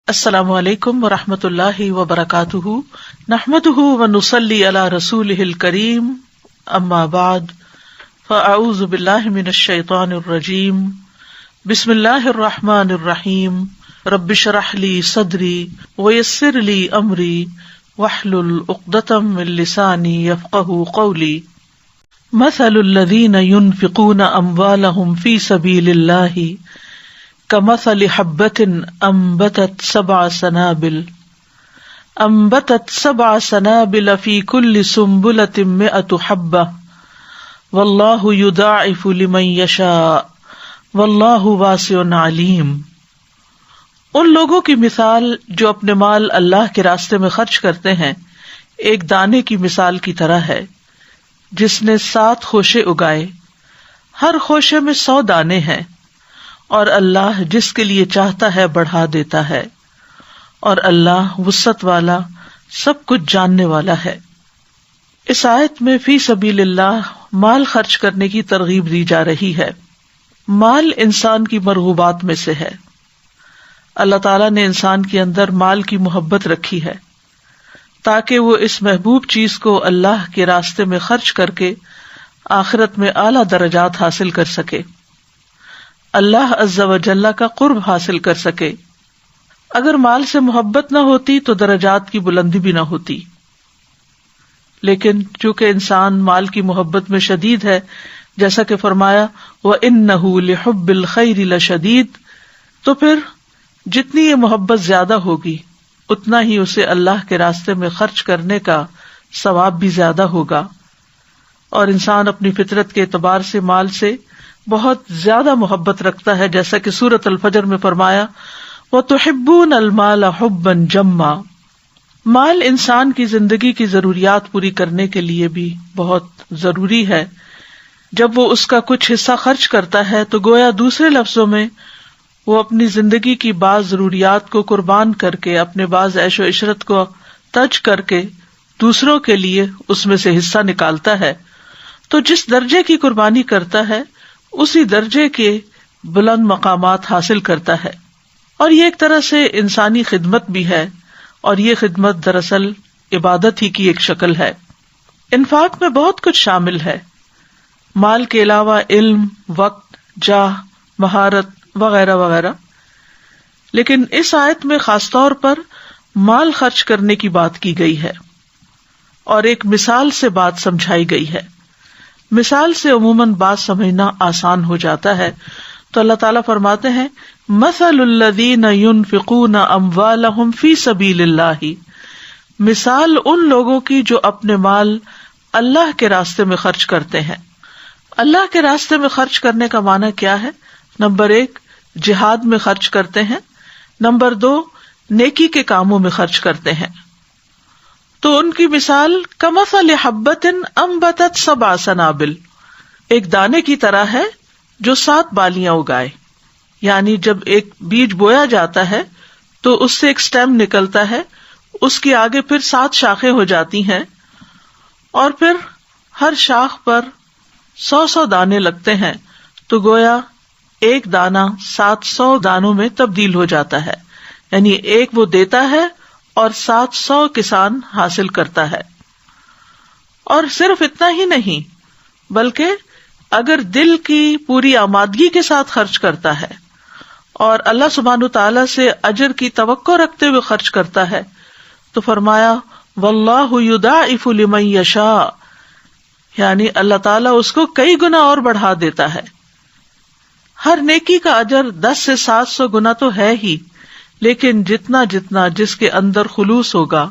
السلام علیکم ورحمۃ اللہ وبرکاتہ، نحمده ونصلی علی رسولہ الکریم، اما بعد فاعوذ باللہ من الشیطان الرجیم، بسم اللہ الرحمن الرحیم، رب اشرح لی صدری ویسر لی امری واحلل عقدۃ من لسانی یفقهوا قولی، مثل الذین ينفقون اموالهم فی سبیل اللہ کمثل حبة أنبتت سبع سنابل في كل سنبلة 100 حبة واللہ یضاعف لمن یشاء واللہ واسع علیم۔ ان لوگوں کی مثال جو اپنے مال اللہ کے راستے میں خرچ کرتے ہیں ایک دانے کی مثال کی طرح ہے جس نے 7 خوشے اگائے، ہر خوشے میں 100 دانے ہیں، اور اللہ جس کے لیے چاہتا ہے بڑھا دیتا ہے، اور اللہ وسعت والا سب کچھ جاننے والا ہے۔ اس آیت میں فی سبیل اللہ مال خرچ کرنے کی ترغیب دی جا رہی ہے۔ مال انسان کی مرغوبات میں سے ہے۔ اللہ تعالیٰ نے انسان کے اندر مال کی محبت رکھی ہے تاکہ وہ اس محبوب چیز کو اللہ کے راستے میں خرچ کر کے آخرت میں اعلیٰ درجات حاصل کر سکے، اللہ عز و جل کا قرب حاصل کر سکے۔ اگر مال سے محبت نہ ہوتی تو درجات کی بلندی بھی نہ ہوتی، لیکن چونکہ انسان مال کی محبت میں شدید ہے، جیسا کہ فرمایا وَإِنَّهُ لِحُبِّ الْخَيْرِ لَشَدِيدٌ، تو پھر جتنی یہ محبت زیادہ ہوگی اتنا ہی اسے اللہ کے راستے میں خرچ کرنے کا ثواب بھی زیادہ ہوگا، اور انسان اپنی فطرت کے اعتبار سے مال سے بہت زیادہ محبت رکھتا ہے، جیسا کہ سورۃ الفجر میں فرمایا وَتُحِبُّونَ الْمَالَ حُبًّا جَمًّا۔ مال انسان کی زندگی کی ضروریات پوری کرنے کے لیے بھی بہت ضروری ہے۔ جب وہ اس کا کچھ حصہ خرچ کرتا ہے تو گویا دوسرے لفظوں میں وہ اپنی زندگی کی بعض ضروریات کو قربان کر کے، اپنے بعض عیش و عشرت کو ترک کر کے دوسروں کے لیے اس میں سے حصہ نکالتا ہے۔ تو جس درجے کی قربانی کرتا ہے اسی درجے کے بلند مقامات حاصل کرتا ہے، اور یہ ایک طرح سے انسانی خدمت بھی ہے، اور یہ خدمت دراصل عبادت ہی کی ایک شکل ہے۔ انفاق میں بہت کچھ شامل ہے، مال کے علاوہ علم، وقت، جاہ، مہارت وغیرہ وغیرہ، لیکن اس آیت میں خاص طور پر مال خرچ کرنے کی بات کی گئی ہے اور ایک مثال سے بات سمجھائی گئی ہے۔ مثال سے عموماً بات سمجھنا آسان ہو جاتا ہے، تو اللہ تعالیٰ فرماتے ہیں مثل الذین ينفقون اموالهم فی سبیل اللہ، مثال ان لوگوں کی جو اپنے مال اللہ کے راستے میں خرچ کرتے ہیں۔ اللہ کے راستے میں خرچ کرنے کا معنی کیا ہے؟ نمبر 1 جہاد میں خرچ کرتے ہیں، نمبر 2 نیکی کے کاموں میں خرچ کرتے ہیں۔ تو ان کی مثال کمثل حبۃ انبتت 7 سنابل، ایک دانے کی طرح ہے جو 7 بالیاں اگائے، یعنی جب ایک بیج بویا جاتا ہے تو اس سے ایک سٹیم نکلتا ہے، اس کے آگے پھر 7 شاخیں ہو جاتی ہیں، اور پھر ہر شاخ پر 100 دانے لگتے ہیں، تو گویا ایک دانہ 700 دانوں میں تبدیل ہو جاتا ہے، یعنی ایک وہ دیتا ہے اور 700 کسان حاصل کرتا ہے۔ اور صرف اتنا ہی نہیں، بلکہ اگر دل کی پوری آمادگی کے ساتھ خرچ کرتا ہے اور اللہ سبحانہ تعالیٰ سے اجر کی توقع رکھتے ہوئے خرچ کرتا ہے تو فرمایا واللہ یضاعف لمن یشاء، یعنی اللہ تعالیٰ اس کو کئی گنا اور بڑھا دیتا ہے۔ ہر نیکی کا اجر 10 سے 700 گنا تو ہے ہی، لیکن جتنا جتنا جس کے اندر خلوص ہوگا،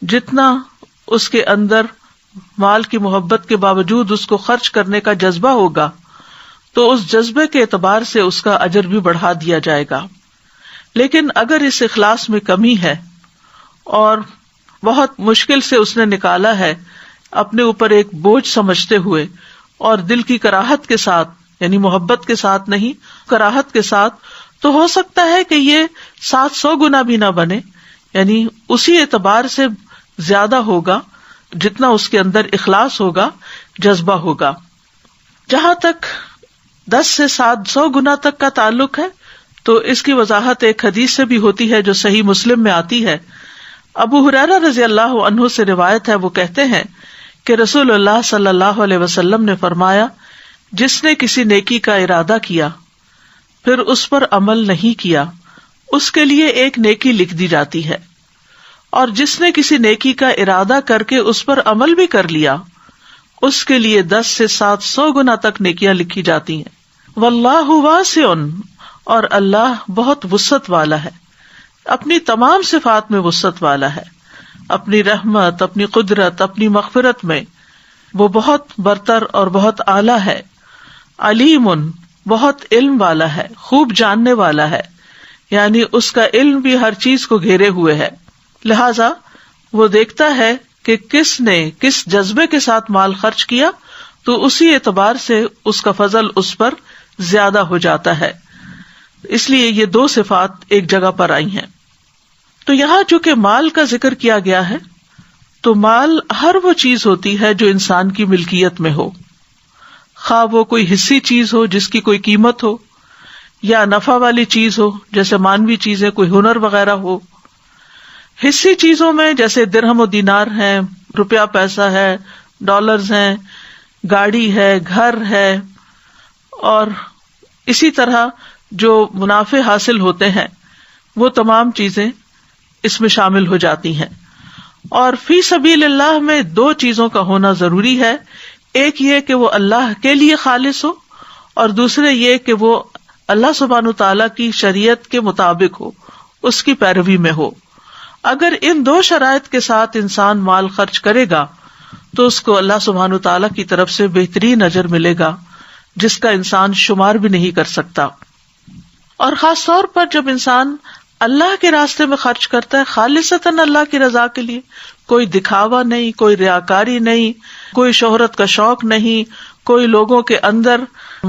جتنا اس کے اندر مال کی محبت کے باوجود اس کو خرچ کرنے کا جذبہ ہوگا، تو اس جذبے کے اعتبار سے اس کا اجر بھی بڑھا دیا جائے گا۔ لیکن اگر اس اخلاص میں کمی ہے اور بہت مشکل سے اس نے نکالا ہے، اپنے اوپر ایک بوجھ سمجھتے ہوئے اور دل کی کراہت کے ساتھ، یعنی محبت کے ساتھ نہیں، کراہت کے ساتھ، تو ہو سکتا ہے کہ یہ 700 گنا بھی نہ بنے، یعنی اسی اعتبار سے زیادہ ہوگا جتنا اس کے اندر اخلاص ہوگا، جذبہ ہوگا۔ جہاں تک 10 سے 700 گنا تک کا تعلق ہے تو اس کی وضاحت ایک حدیث سے بھی ہوتی ہے جو صحیح مسلم میں آتی ہے. ابو ہریرہ رضی اللہ عنہ سے روایت ہے، وہ کہتے ہیں کہ رسول اللہ صلی اللہ علیہ وسلم نے فرمایا، جس نے کسی نیکی کا ارادہ کیا پھر اس پر عمل نہیں کیا، اس کے لیے ایک نیکی لکھ دی جاتی ہے، اور جس نے کسی نیکی کا ارادہ کر کے اس پر عمل بھی کر لیا، اس کے لیے 10 سے 700 گنا تک نیکیاں لکھی جاتی ہیں. واللہ واسع، اور اللہ بہت وسعت والا ہے، اپنی تمام صفات میں وسعت والا ہے، اپنی رحمت، اپنی قدرت، اپنی مغفرت میں وہ بہت برتر اور بہت اعلیٰ ہے. علیم، بہت علم والا ہے، خوب جاننے والا ہے، یعنی اس کا علم بھی ہر چیز کو گھیرے ہوئے ہے. لہذا وہ دیکھتا ہے کہ کس نے کس جذبے کے ساتھ مال خرچ کیا، تو اسی اعتبار سے اس کا فضل اس پر زیادہ ہو جاتا ہے. اس لیے یہ 2 صفات ایک جگہ پر آئی ہیں. تو یہاں چونکہ مال کا ذکر کیا گیا ہے، تو مال ہر وہ چیز ہوتی ہے جو انسان کی ملکیت میں ہو، خواہ وہ کوئی حصی چیز ہو جس کی کوئی قیمت ہو، یا نفع والی چیز ہو جیسے مانوی چیزیں، کوئی ہنر وغیرہ ہو. حصی چیزوں میں جیسے درہم و دینار ہیں، روپیہ پیسہ ہے، ڈالرز ہیں، گاڑی ہے، گھر ہے، اور اسی طرح جو منافع حاصل ہوتے ہیں وہ تمام چیزیں اس میں شامل ہو جاتی ہیں. اور فی سبیل اللہ میں 2 چیزوں کا ہونا ضروری ہے، ایک یہ کہ وہ اللہ کے لیے خالص ہو، اور دوسرے یہ کہ وہ اللہ سبحانہ تعالیٰ کی شریعت کے مطابق ہو، اس کی پیروی میں ہو. اگر ان 2 شرائط کے ساتھ انسان مال خرچ کرے گا تو اس کو اللہ سبحانہ تعالیٰ کی طرف سے بہترین اجر ملے گا، جس کا انسان شمار بھی نہیں کر سکتا. اور خاص طور پر جب انسان اللہ کے راستے میں خرچ کرتا ہے خالصتاً اللہ کی رضا کے لیے، کوئی دکھاوا نہیں، کوئی ریاکاری نہیں، کوئی شہرت کا شوق نہیں، کوئی لوگوں کے اندر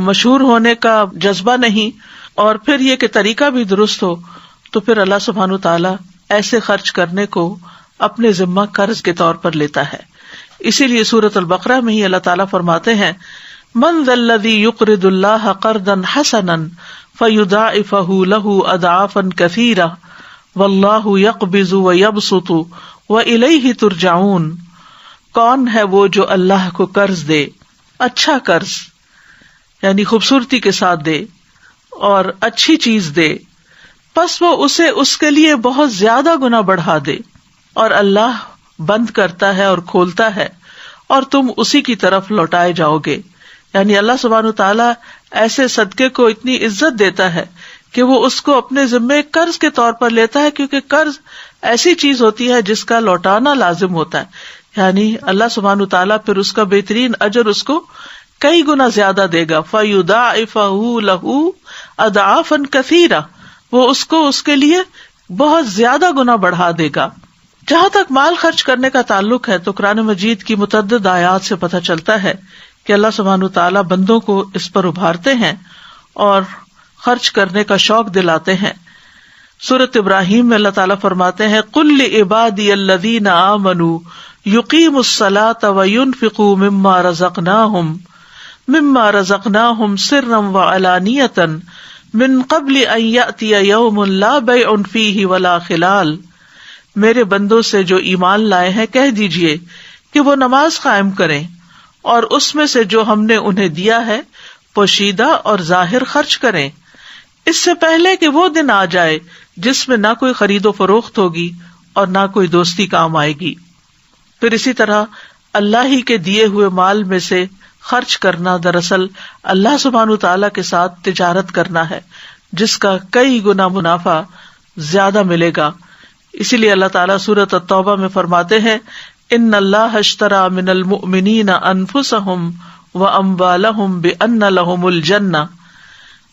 مشہور ہونے کا جذبہ نہیں، اور پھر یہ کہ طریقہ بھی درست ہو، تو پھر اللہ سبحانہ تعالیٰ ایسے خرچ کرنے کو اپنے ذمہ قرض کے طور پر لیتا ہے. اسی لیے سورۃ البقرہ میں ہی اللہ تعالیٰ فرماتے ہیں، من ذا الذی یقرض اللہ قرضا حسنا فیضاعفہ لہ اضعافا کثیرہ واللہ یقبض ویبسط والیہ ترجعون. کون ہے وہ جو اللہ کو قرض دے، اچھا قرض یعنی خوبصورتی کے ساتھ دے اور اچھی چیز دے، پس وہ اسے اس کے لیے بہت زیادہ گنا بڑھا دے، اور اللہ بند کرتا ہے اور کھولتا ہے اور تم اسی کی طرف لوٹائے جاؤ گے. یعنی اللہ سبحانہ تعالیٰ ایسے صدقے کو اتنی عزت دیتا ہے کہ وہ اس کو اپنے ذمے قرض کے طور پر لیتا ہے، کیونکہ قرض ایسی چیز ہوتی ہے جس کا لوٹانا لازم ہوتا ہے. یعنی اللہ سبحانہ تعالیٰ پھر اس کا بہترین اجر اس کو کئی گنا زیادہ دے گا. فَيُضَاعِفَهُ لَهُ أَضْعَافًا كَثِيرًا، وہ اس کو اس کے لیے بہت زیادہ گنا بڑھا دے گا. جہاں تک مال خرچ کرنے کا تعلق ہے تو قرآن مجید کی متعدد آیات سے پتہ چلتا ہے کہ اللہ سبحانہ تعالیٰ بندوں کو اس پر ابھارتے ہیں اور خرچ کرنے کا شوق دلاتے ہیں. سورۃ ابراہیم میں اللہ تعالیٰ فرماتے ہیں، قُل لِعِبَادِيَ الَّذِينَ آمَنُوا يُقِيمُوا الصَّلَاةَ وَيُنْفِقُوا مِمَّا رَزَقْنَاهُمْ سِرًّا وَعَلَانِيَةً مِّن قَبْلِ أَن يَأْتِيَ يَوْمٌ لَا بَيْعٌ فِيهِ وَلَا خِلَالٌ. میرے بندوں سے جو ایمان لائے ہیں کہہ دیجئے کہ وہ نماز قائم کریں اور اس میں سے جو ہم نے انہیں دیا ہے پوشیدہ اور ظاہر خرچ کریں، اس سے پہلے کہ وہ دن آ جائے جس میں نہ کوئی خرید و فروخت ہوگی اور نہ کوئی دوستی کام آئے گی. پھر اسی طرح اللہ ہی کے دیے ہوئے مال میں سے خرچ کرنا دراصل اللہ سبحانہ تعالیٰ کے ساتھ تجارت کرنا ہے، جس کا کئی گنا منافع زیادہ ملے گا. اسی لیے اللہ تعالیٰ سورۃ التوبہ میں فرماتے ہیں، ان اللہ اشتری من المؤمنین انفسہم واموالہم بان لہم الجنہ.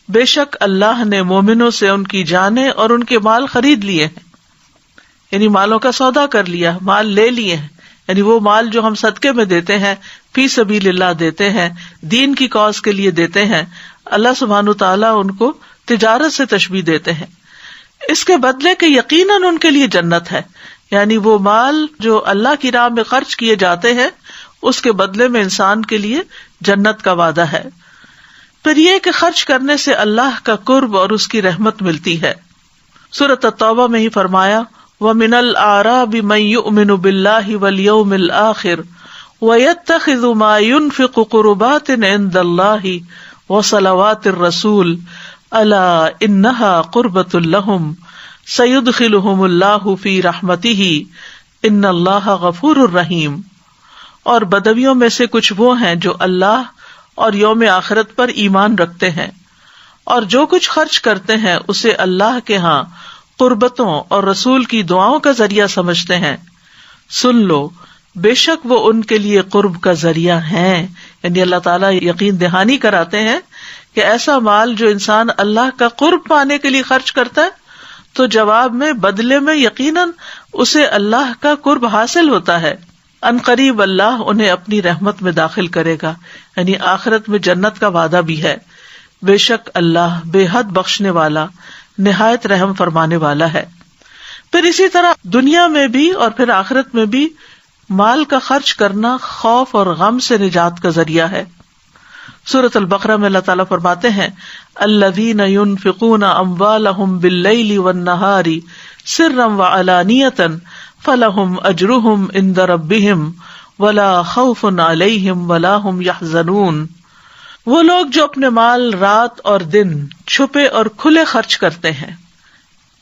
بے شک اللہ نے مومنوں سے ان کی جانیں اور ان کے مال خرید لیے ہیں، یعنی مالوں کا سودا کر لیا، مال لے لیے ہیں. یعنی وہ مال جو ہم صدقے میں دیتے ہیں، فی سبیل اللہ دیتے ہیں، دین کی کاز کے لیے دیتے ہیں، اللہ سبحانہ تعالیٰ ان کو تجارت سے تشبیہ دیتے ہیں، اس کے بدلے کہ یقیناً ان کے لیے جنت ہے. یعنی وہ مال جو اللہ کی راہ میں خرچ کیے جاتے ہیں اس کے بدلے میں انسان کے لیے جنت کا وعدہ ہے. پھر یہ کہ خرچ کرنے سے اللہ کا قرب اور اس کی رحمت ملتی ہے. سورۃ التوبہ میں ہی فرمایا وَمِنَ الْأَعْرَابِ مَن يُؤْمِنُ بِاللَّهِ وَالْيَوْمِ الْآخِرِ وَيَتَّخِذُ مَا يُنْفِقُ قُرُبَاتٍ عِندَ اللَّهِ وَصَلَوَاتِ الرَّسُولِ أَلَا إِنَّهَا قُرْبَةٌ لَهُمْ سَيُدْخِلُهُمُ اللَّهُ فِي رَحْمَتِهِ إِنَّ اللَّهَ غَفُورٌ رَحِيمٌ. اور بدویوں میں سے کچھ وہ ہیں جو اللہ اور یوم آخرت پر ایمان رکھتے ہیں اور جو کچھ خرچ کرتے ہیں اسے اللہ کے ہاں قربتوں اور رسول کی دعاؤں کا ذریعہ سمجھتے ہیں. سن لو بے شک وہ ان کے لیے قرب کا ذریعہ ہیں. یعنی اللہ تعالیٰ یقین دہانی کراتے ہیں کہ ایسا مال جو انسان اللہ کا قرب پانے کے لیے خرچ کرتا ہے تو جواب میں بدلے میں یقیناً اسے اللہ کا قرب حاصل ہوتا ہے. ان قریب اللہ انہیں اپنی رحمت میں داخل کرے گا. یعنی آخرت میں جنت کا وعدہ بھی ہے. بے شک اللہ بے حد بخشنے والا نہایت رحم فرمانے والا ہے. پھر اسی طرح دنیا میں بھی اور پھر آخرت میں بھی مال کا خرچ کرنا خوف اور غم سے نجات کا ذریعہ ہے. سورۃ البقرہ میں اللہ تعالیٰ فرماتے ہیں الذین ينفقون اموالهم باللیل والنہار سرا وعلانیۃ فلہم اجرہم عند ربہم ولا خوف علیہم ولا ہم یحزنون. وہ لوگ جو اپنے مال رات اور دن چھپے اور کھلے خرچ کرتے ہیں،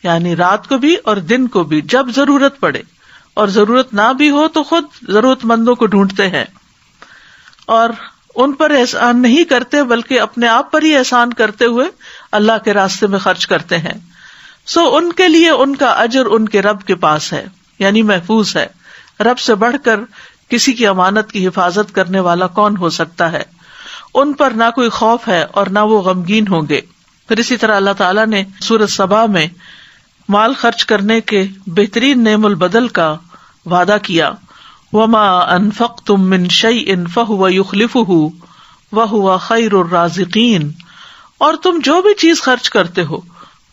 یعنی رات کو بھی اور دن کو بھی، جب ضرورت پڑے اور ضرورت نہ بھی ہو تو خود ضرورت مندوں کو ڈھونڈتے ہیں اور ان پر احسان نہیں کرتے بلکہ اپنے آپ پر ہی احسان کرتے ہوئے اللہ کے راستے میں خرچ کرتے ہیں. سو ان کے لیے ان کا اجر ان کے رب کے پاس ہے، یعنی محفوظ ہے. رب سے بڑھ کر کسی کی امانت کی حفاظت کرنے والا کون ہو سکتا ہے؟ ان پر نہ کوئی خوف ہے اور نہ وہ غمگین ہوں گے. پھر اسی طرح اللہ تعالیٰ نے سورۃ سبا میں مال خرچ کرنے کے بہترین نعم البدل کا وعدہ کیا. وَمَا أَنفَقْتُم مِّن شَيْءٍ فَهُوَ يُخْلِفُهُ وَهُوَ خَيْرُ الرَّازِقِينَ. اور تم جو بھی چیز خرچ کرتے ہو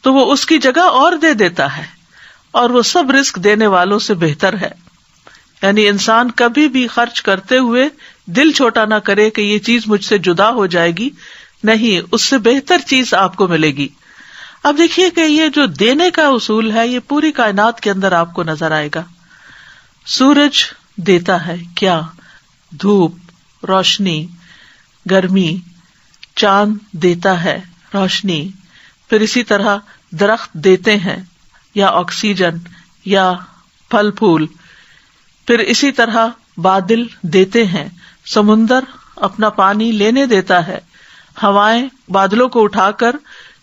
تو وہ اس کی جگہ اور دے دیتا ہے اور وہ سب رزق دینے والوں سے بہتر ہے. یعنی انسان کبھی بھی خرچ کرتے ہوئے دل چھوٹا نہ کرے کہ یہ چیز مجھ سے جدا ہو جائے گی، نہیں، اس سے بہتر چیز آپ کو ملے گی. اب دیکھیے کہ یہ جو دینے کا اصول ہے یہ پوری کائنات کے اندر آپ کو نظر آئے گا. سورج دیتا ہے کیا؟ دھوپ، روشنی، گرمی. چاند دیتا ہے روشنی. پھر اسی طرح درخت دیتے ہیں یا آکسیجن یا پھل پھول. پھر اسی طرح بادل دیتے ہیں، سمندر اپنا پانی لینے دیتا ہے، ہوائیں بادلوں کو اٹھا کر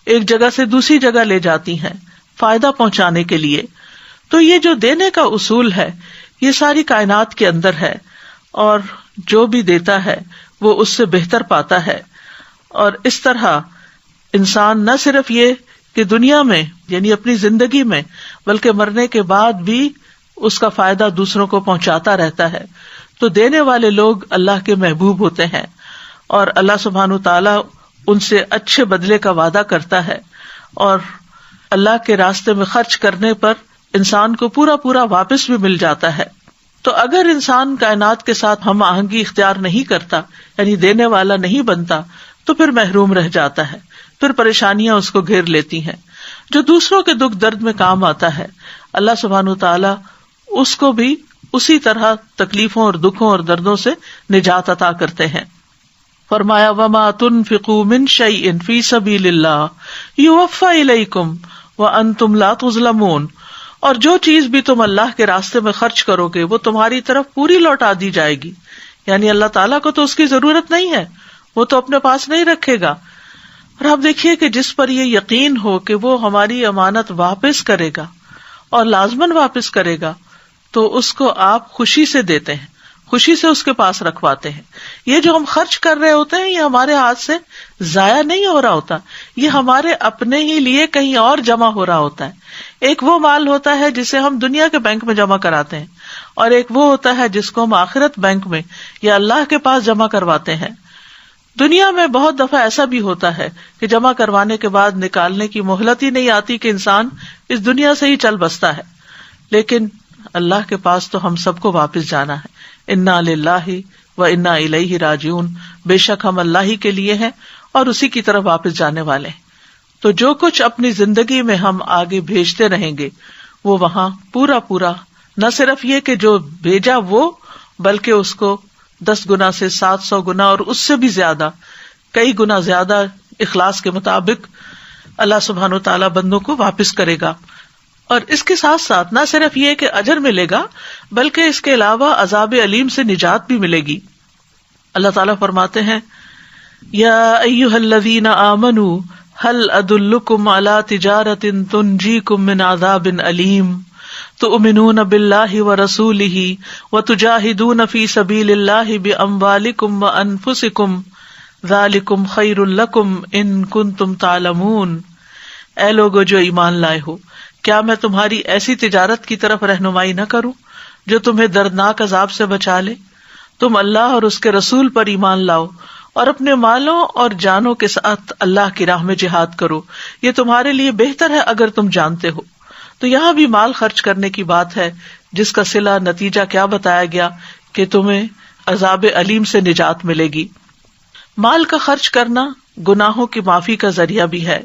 ایک جگہ سے دوسری جگہ لے جاتی ہیں فائدہ پہنچانے کے لیے. تو یہ جو دینے کا اصول ہے یہ ساری کائنات کے اندر ہے اور جو بھی دیتا ہے وہ اس سے بہتر پاتا ہے. اور اس طرح انسان نہ صرف یہ کہ دنیا میں یعنی اپنی زندگی میں بلکہ مرنے کے بعد بھی اس کا فائدہ دوسروں کو پہنچاتا رہتا ہے. تو دینے والے لوگ اللہ کے محبوب ہوتے ہیں اور اللہ سبحانہ تعالیٰ ان سے اچھے بدلے کا وعدہ کرتا ہے اور اللہ کے راستے میں خرچ کرنے پر انسان کو پورا پورا واپس بھی مل جاتا ہے. تو اگر انسان کائنات کے ساتھ ہم آہنگی اختیار نہیں کرتا یعنی دینے والا نہیں بنتا تو پھر محروم رہ جاتا ہے، پھر پریشانیاں اس کو گھیر لیتی ہیں. جو دوسروں کے دکھ درد میں کام آتا ہے اللہ سبحانہ تعالیٰ اس کو بھی اسی طرح تکلیفوں اور دکھوں اور دردوں سے نجات عطا کرتے ہیں. فرمایا وما تنفقوا من شيء في سبيل الله يوفى اليكم وانتم لا تظلمون. اور جو چیز بھی تم اللہ کے راستے میں خرچ کرو گے وہ تمہاری طرف پوری لوٹا دی جائے گی. یعنی اللہ تعالیٰ کو تو اس کی ضرورت نہیں ہے، وہ تو اپنے پاس نہیں رکھے گا. اور آپ دیکھیے کہ جس پر یہ یقین ہو کہ وہ ہماری امانت واپس کرے گا اور لازماً واپس کرے گا تو اس کو آپ خوشی سے دیتے ہیں، خوشی سے اس کے پاس رکھواتے ہیں. یہ جو ہم خرچ کر رہے ہوتے ہیں یہ ہمارے ہاتھ سے ضائع نہیں ہو رہا ہوتا، یہ ہمارے اپنے ہی لیے کہیں اور جمع ہو رہا ہوتا ہے. ایک وہ مال ہوتا ہے جسے ہم دنیا کے بینک میں جمع کراتے ہیں اور ایک وہ ہوتا ہے جس کو ہم آخرت بینک میں یا اللہ کے پاس جمع کرواتے ہیں. دنیا میں بہت دفعہ ایسا بھی ہوتا ہے کہ جمع کروانے کے بعد نکالنے کی مہلت ہی نہیں آتی کہ انسان اس دنیا سے ہی چل بستا ہے. لیکن اللہ کے پاس تو ہم سب کو واپس جانا ہے. انا للہ و انا الیہ راجعون. بے شک ہم اللہ ہی کے لیے ہیں اور اسی کی طرف واپس جانے والے ہیں. تو جو کچھ اپنی زندگی میں ہم آگے بھیجتے رہیں گے وہ وہاں پورا پورا، نہ صرف یہ کہ جو بھیجا وہ، بلکہ اس کو 10 گنا سے 700 گنا اور اس سے بھی زیادہ، کئی گنا زیادہ اخلاص کے مطابق اللہ سبحانہ وتعالی بندوں کو واپس کرے گا. اور اس کے ساتھ ساتھ نہ صرف یہ کہ اجر ملے گا بلکہ اس کے علاوہ عذاب علیم سے نجات بھی ملے گی. اللہ تعالیٰ فرماتے ہیں یا ایھا الذین آمنوا هل ادلکم علی تجارۃ تنجیکم من عذاب علیم تؤمنون باللہ ورسولہ وتجاہدون فی سبیل اللہ باموالکم وانفسکم ذالکم خیر لکم ان کنتم تعلمون. اے لوگو جو ایمان لائے ہو، کیا میں تمہاری ایسی تجارت کی طرف رہنمائی نہ کروں جو تمہیں دردناک عذاب سے بچا لے؟ تم اللہ اور اس کے رسول پر ایمان لاؤ اور اپنے مالوں اور جانوں کے ساتھ اللہ کی راہ میں جہاد کرو، یہ تمہارے لیے بہتر ہے اگر تم جانتے ہو. تو یہاں بھی مال خرچ کرنے کی بات ہے، جس کا صلہ نتیجہ کیا بتایا گیا کہ تمہیں عذاب علیم سے نجات ملے گی. مال کا خرچ کرنا گناہوں کی معافی کا ذریعہ بھی ہے.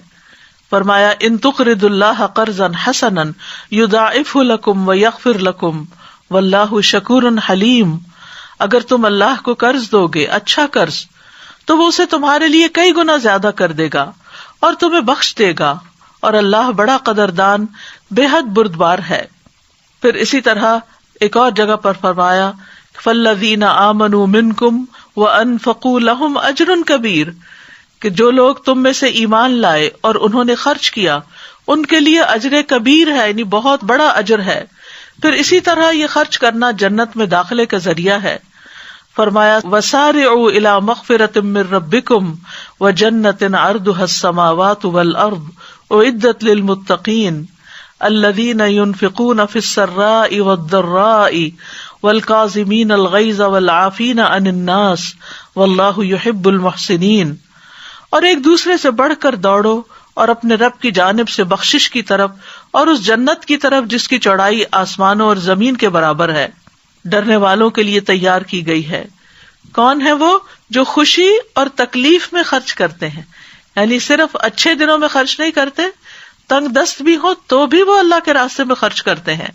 فرمایا ان تقرضوا اللہ قرضا حسنا یضاعفہ لکم ویغفر لکم واللہ شکور حلیم. اگر تم اللہ کو قرض دو گے، اچھا قرض، تو وہ اسے تمہارے لیے کئی گنا زیادہ کر دے گا اور تمہیں بخش دے گا، اور اللہ بڑا قدردان بے حد بردبار ہے. پھر اسی طرح ایک اور جگہ پر فرمایا فالذین آمنوا منکم وانفقوا لهم اجر کبیر، کہ جو لوگ تم میں سے ایمان لائے اور انہوں نے خرچ کیا ان کے لیے اجر کبیر ہے، یعنی بہت بڑا اجر ہے. پھر اسی طرح یہ خرچ کرنا جنت میں داخلے کا ذریعہ ہے. فرمایا وسارعوا الی مغفرۃ من ربکم وجنۃ عرضها السماوات والارض اعدت للمتقین الذین ينفقون فی السراء والضراء والکاظمین الغیظ والعافین عن الناس واللہ یحب المحسنین. اور ایک دوسرے سے بڑھ کر دوڑو اور اپنے رب کی جانب سے بخشش کی طرف اور اس جنت کی طرف جس کی چوڑائی آسمانوں اور زمین کے برابر ہے، ڈرنے والوں کے لیے تیار کی گئی ہے. کون ہے وہ؟ جو خوشی اور تکلیف میں خرچ کرتے ہیں، یعنی صرف اچھے دنوں میں خرچ نہیں کرتے، تنگ دست بھی ہو تو بھی وہ اللہ کے راستے میں خرچ کرتے ہیں،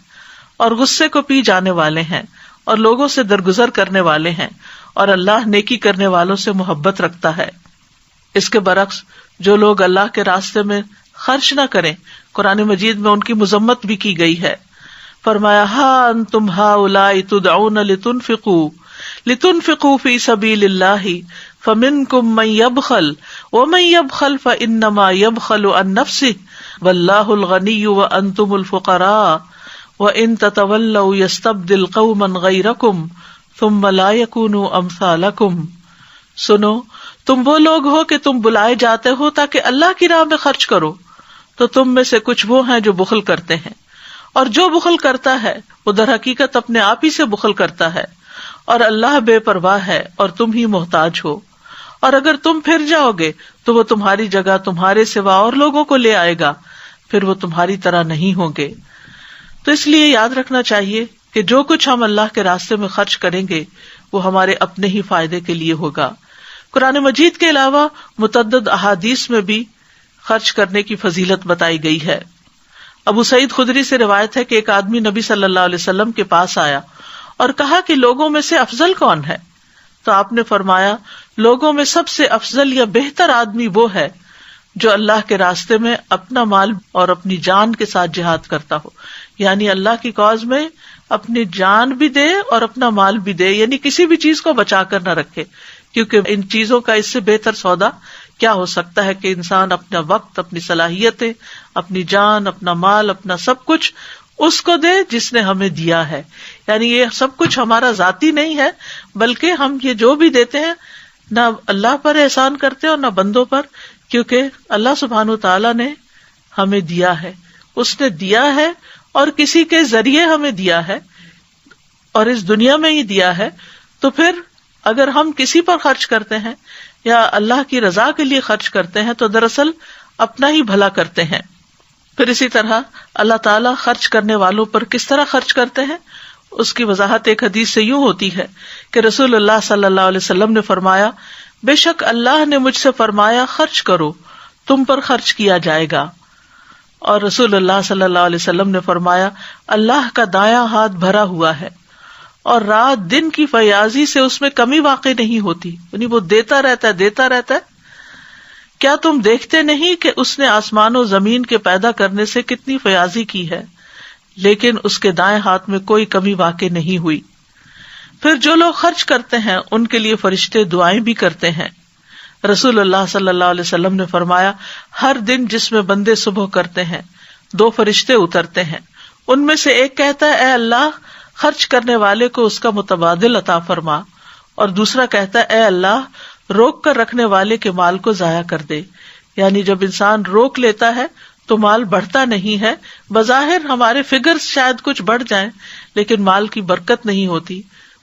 اور غصے کو پی جانے والے ہیں اور لوگوں سے درگزر کرنے والے ہیں، اور اللہ نیکی کرنے والوں سے محبت رکھتا ہے. اس کے برعکس جو لوگ اللہ کے راستے میں خرچ نہ کریں، قرآن مجید میں ان کی مذمت بھی کی گئی ہے. فرمایا ہا انتم ہؤلاء تدعون لتنفقوا فی سبیل اللہ فمنکم من یبخل ومن یبخل فانما یبخل عن نفسہ واللہ الغنی وانتم الفقراء وان تتولوا یستبدل قوما غیرکم ثم لا یکونوا امثالکم. سنو، تم وہ لوگ ہو کہ تم بلائے جاتے ہو تاکہ اللہ کی راہ میں خرچ کرو، تو تم میں سے کچھ وہ ہیں جو بخل کرتے ہیں، اور جو بخل کرتا ہے وہ در حقیقت اپنے آپ ہی سے بخل کرتا ہے، اور اللہ بے پرواہ ہے اور تم ہی محتاج ہو. اور اگر تم پھر جاؤ گے تو وہ تمہاری جگہ تمہارے سوا اور لوگوں کو لے آئے گا، پھر وہ تمہاری طرح نہیں ہوں گے. تو اس لیے یاد رکھنا چاہیے کہ جو کچھ ہم اللہ کے راستے میں خرچ کریں گے وہ ہمارے اپنے ہی فائدے کے لیے ہوگا. قرآن مجید کے علاوہ متعدد احادیث میں بھی خرچ کرنے کی فضیلت بتائی گئی ہے. ابو سعید خدری سے روایت ہے کہ ایک آدمی نبی صلی اللہ علیہ وسلم کے پاس آیا اور کہا کہ لوگوں میں سے افضل کون ہے؟ تو آپ نے فرمایا لوگوں میں سب سے افضل یا بہتر آدمی وہ ہے جو اللہ کے راستے میں اپنا مال اور اپنی جان کے ساتھ جہاد کرتا ہو، یعنی اللہ کی کاز میں اپنی جان بھی دے اور اپنا مال بھی دے، یعنی کسی بھی چیز کو بچا کر نہ رکھے، کیونکہ ان چیزوں کا اس سے بہتر سودا کیا ہو سکتا ہے کہ انسان اپنا وقت، اپنی صلاحیتیں، اپنی جان، اپنا مال، اپنا سب کچھ اس کو دے جس نے ہمیں دیا ہے. یعنی یہ سب کچھ ہمارا ذاتی نہیں ہے، بلکہ ہم یہ جو بھی دیتے ہیں نہ اللہ پر احسان کرتے اور نہ بندوں پر، کیونکہ اللہ سبحانہ تعالیٰ نے ہمیں دیا ہے، اس نے دیا ہے اور کسی کے ذریعے ہمیں دیا ہے اور اس دنیا میں ہی دیا ہے. تو پھر اگر ہم کسی پر خرچ کرتے ہیں یا اللہ کی رضا کے لیے خرچ کرتے ہیں تو دراصل اپنا ہی بھلا کرتے ہیں. پھر اسی طرح اللہ تعالیٰ خرچ کرنے والوں پر کس طرح خرچ کرتے ہیں اس کی وضاحت ایک حدیث سے یوں ہوتی ہے کہ رسول اللہ صلی اللہ علیہ وسلم نے فرمایا بے شک اللہ نے مجھ سے فرمایا خرچ کرو، تم پر خرچ کیا جائے گا۔ اور رسول اللہ صلی اللہ علیہ وسلم نے فرمایا اللہ کا دایاں ہاتھ بھرا ہوا ہے اور رات دن کی فیاضی سے اس میں کمی واقع نہیں ہوتی، یعنی وہ دیتا رہتا ہے دیتا رہتا ہے۔ کیا تم دیکھتے نہیں کہ اس نے آسمان و زمین کے پیدا کرنے سے کتنی فیاضی کی ہے، لیکن اس کے دائیں ہاتھ میں کوئی کمی واقع نہیں ہوئی۔ پھر جو لوگ خرچ کرتے ہیں ان کے لیے فرشتے دعائیں بھی کرتے ہیں۔ رسول اللہ صلی اللہ علیہ وسلم نے فرمایا ہر دن جس میں بندے صبح کرتے ہیں 2 فرشتے اترتے ہیں، ان میں سے ایک کہتا ہے اے اللہ خرچ کرنے والے کو اس کا متبادل عطا فرما، اور دوسرا کہتا ہے اے اللہ روک کر رکھنے والے کے مال کو ضائع کر دے۔ یعنی جب انسان روک لیتا ہے تو مال بڑھتا نہیں ہے، بظاہر ہمارے فگرز شاید کچھ بڑھ جائیں لیکن مال کی برکت نہیں ہوتی،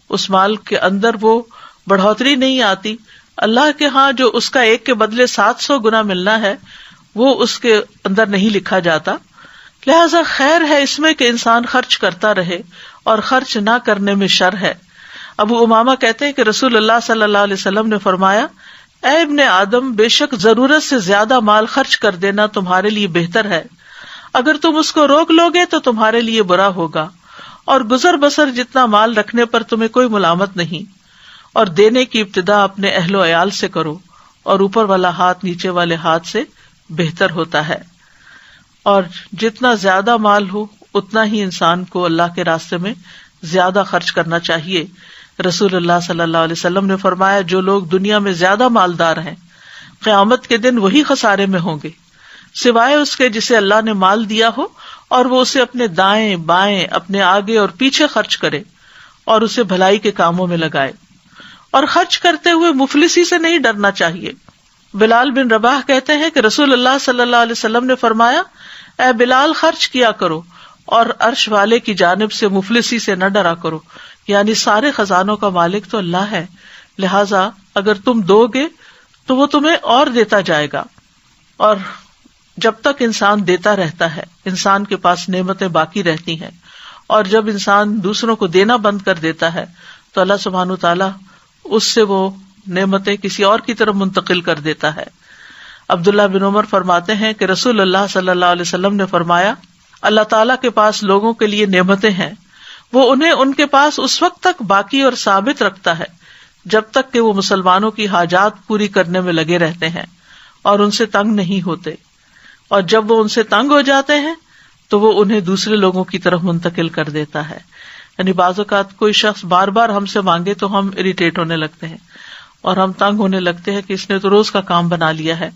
اس مال کے اندر وہ بڑھوتری نہیں آتی۔ اللہ کے ہاں جو اس کا ایک کے بدلے 700 گنا ملنا ہے وہ اس کے اندر نہیں لکھا جاتا۔ لہذا خیر ہے اس میں کہ انسان خرچ کرتا رہے اور خرچ نہ کرنے میں شر ہے۔ ابو امامہ کہتے ہیں کہ رسول اللہ صلی اللہ علیہ وسلم نے فرمایا اے ابن آدم بے شک ضرورت سے زیادہ مال خرچ کر دینا تمہارے لیے بہتر ہے، اگر تم اس کو روک لو گے تو تمہارے لیے برا ہوگا، اور گزر بسر جتنا مال رکھنے پر تمہیں کوئی ملامت نہیں، اور دینے کی ابتدا اپنے اہل و عیال سے کرو، اور اوپر والا ہاتھ نیچے والے ہاتھ سے بہتر ہوتا ہے۔ اور جتنا زیادہ مال ہو اتنا ہی انسان کو اللہ کے راستے میں زیادہ خرچ کرنا چاہیے۔ رسول اللہ صلی اللہ علیہ وسلم نے فرمایا جو لوگ دنیا میں زیادہ مالدار ہیں قیامت کے دن وہی خسارے میں ہوں گے، سوائے اس کے جسے اللہ نے مال دیا ہو اور وہ اسے اپنے دائیں بائیں اپنے آگے اور پیچھے خرچ کرے اور اسے بھلائی کے کاموں میں لگائے۔ اور خرچ کرتے ہوئے مفلسی سے نہیں ڈرنا چاہیے۔ بلال بن رباح کہتے ہیں کہ رسول اللہ صلی اللہ علیہ وسلم نے فرمایا اے بلال خرچ کیا کرو اور عرش والے کی جانب سے مفلسی سے نہ ڈرا کرو، یعنی سارے خزانوں کا مالک تو اللہ ہے، لہٰذا اگر تم دو گے تو وہ تمہیں اور دیتا جائے گا۔ اور جب تک انسان دیتا رہتا ہے انسان کے پاس نعمتیں باقی رہتی ہیں، اور جب انسان دوسروں کو دینا بند کر دیتا ہے تو اللہ سبحانہ تعالیٰ اس سے وہ نعمتیں کسی اور کی طرف منتقل کر دیتا ہے۔ عبداللہ بن عمر فرماتے ہیں کہ رسول اللہ صلی اللہ علیہ وسلم نے فرمایا اللہ تعالیٰ کے پاس لوگوں کے لیے نعمتیں ہیں، وہ انہیں ان کے پاس اس وقت تک باقی اور ثابت رکھتا ہے جب تک کہ وہ مسلمانوں کی حاجات پوری کرنے میں لگے رہتے ہیں اور ان سے تنگ نہیں ہوتے، اور جب وہ ان سے تنگ ہو جاتے ہیں تو وہ انہیں دوسرے لوگوں کی طرف منتقل کر دیتا ہے۔ یعنی بعض اوقات کوئی شخص بار بار ہم سے مانگے تو ہم اریٹیٹ ہونے لگتے ہیں اور ہم تنگ ہونے لگتے ہیں کہ اس نے تو روز کا کام بنا لیا ہے،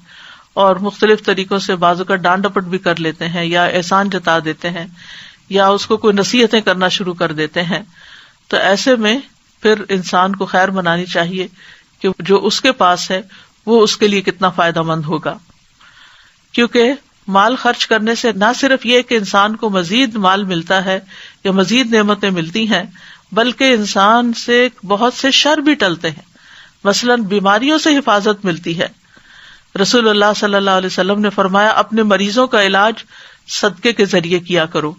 اور مختلف طریقوں سے بعض اوقات ڈانٹ ڈپٹ بھی کر لیتے ہیں یا احسان جتا دیتے ہیں یا اس کو کوئی نصیحتیں کرنا شروع کر دیتے ہیں۔ تو ایسے میں پھر انسان کو خیر منانی چاہیے کہ جو اس کے پاس ہے وہ اس کے لیے کتنا فائدہ مند ہوگا، کیونکہ مال خرچ کرنے سے نہ صرف یہ کہ انسان کو مزید مال ملتا ہے یا مزید نعمتیں ملتی ہیں، بلکہ انسان سے بہت سے شر بھی ٹلتے ہیں، مثلاً بیماریوں سے حفاظت ملتی ہے۔ رسول اللہ صلی اللہ علیہ وسلم نے فرمایا اپنے مریضوں کا علاج صدقے کے ذریعے کیا کرو۔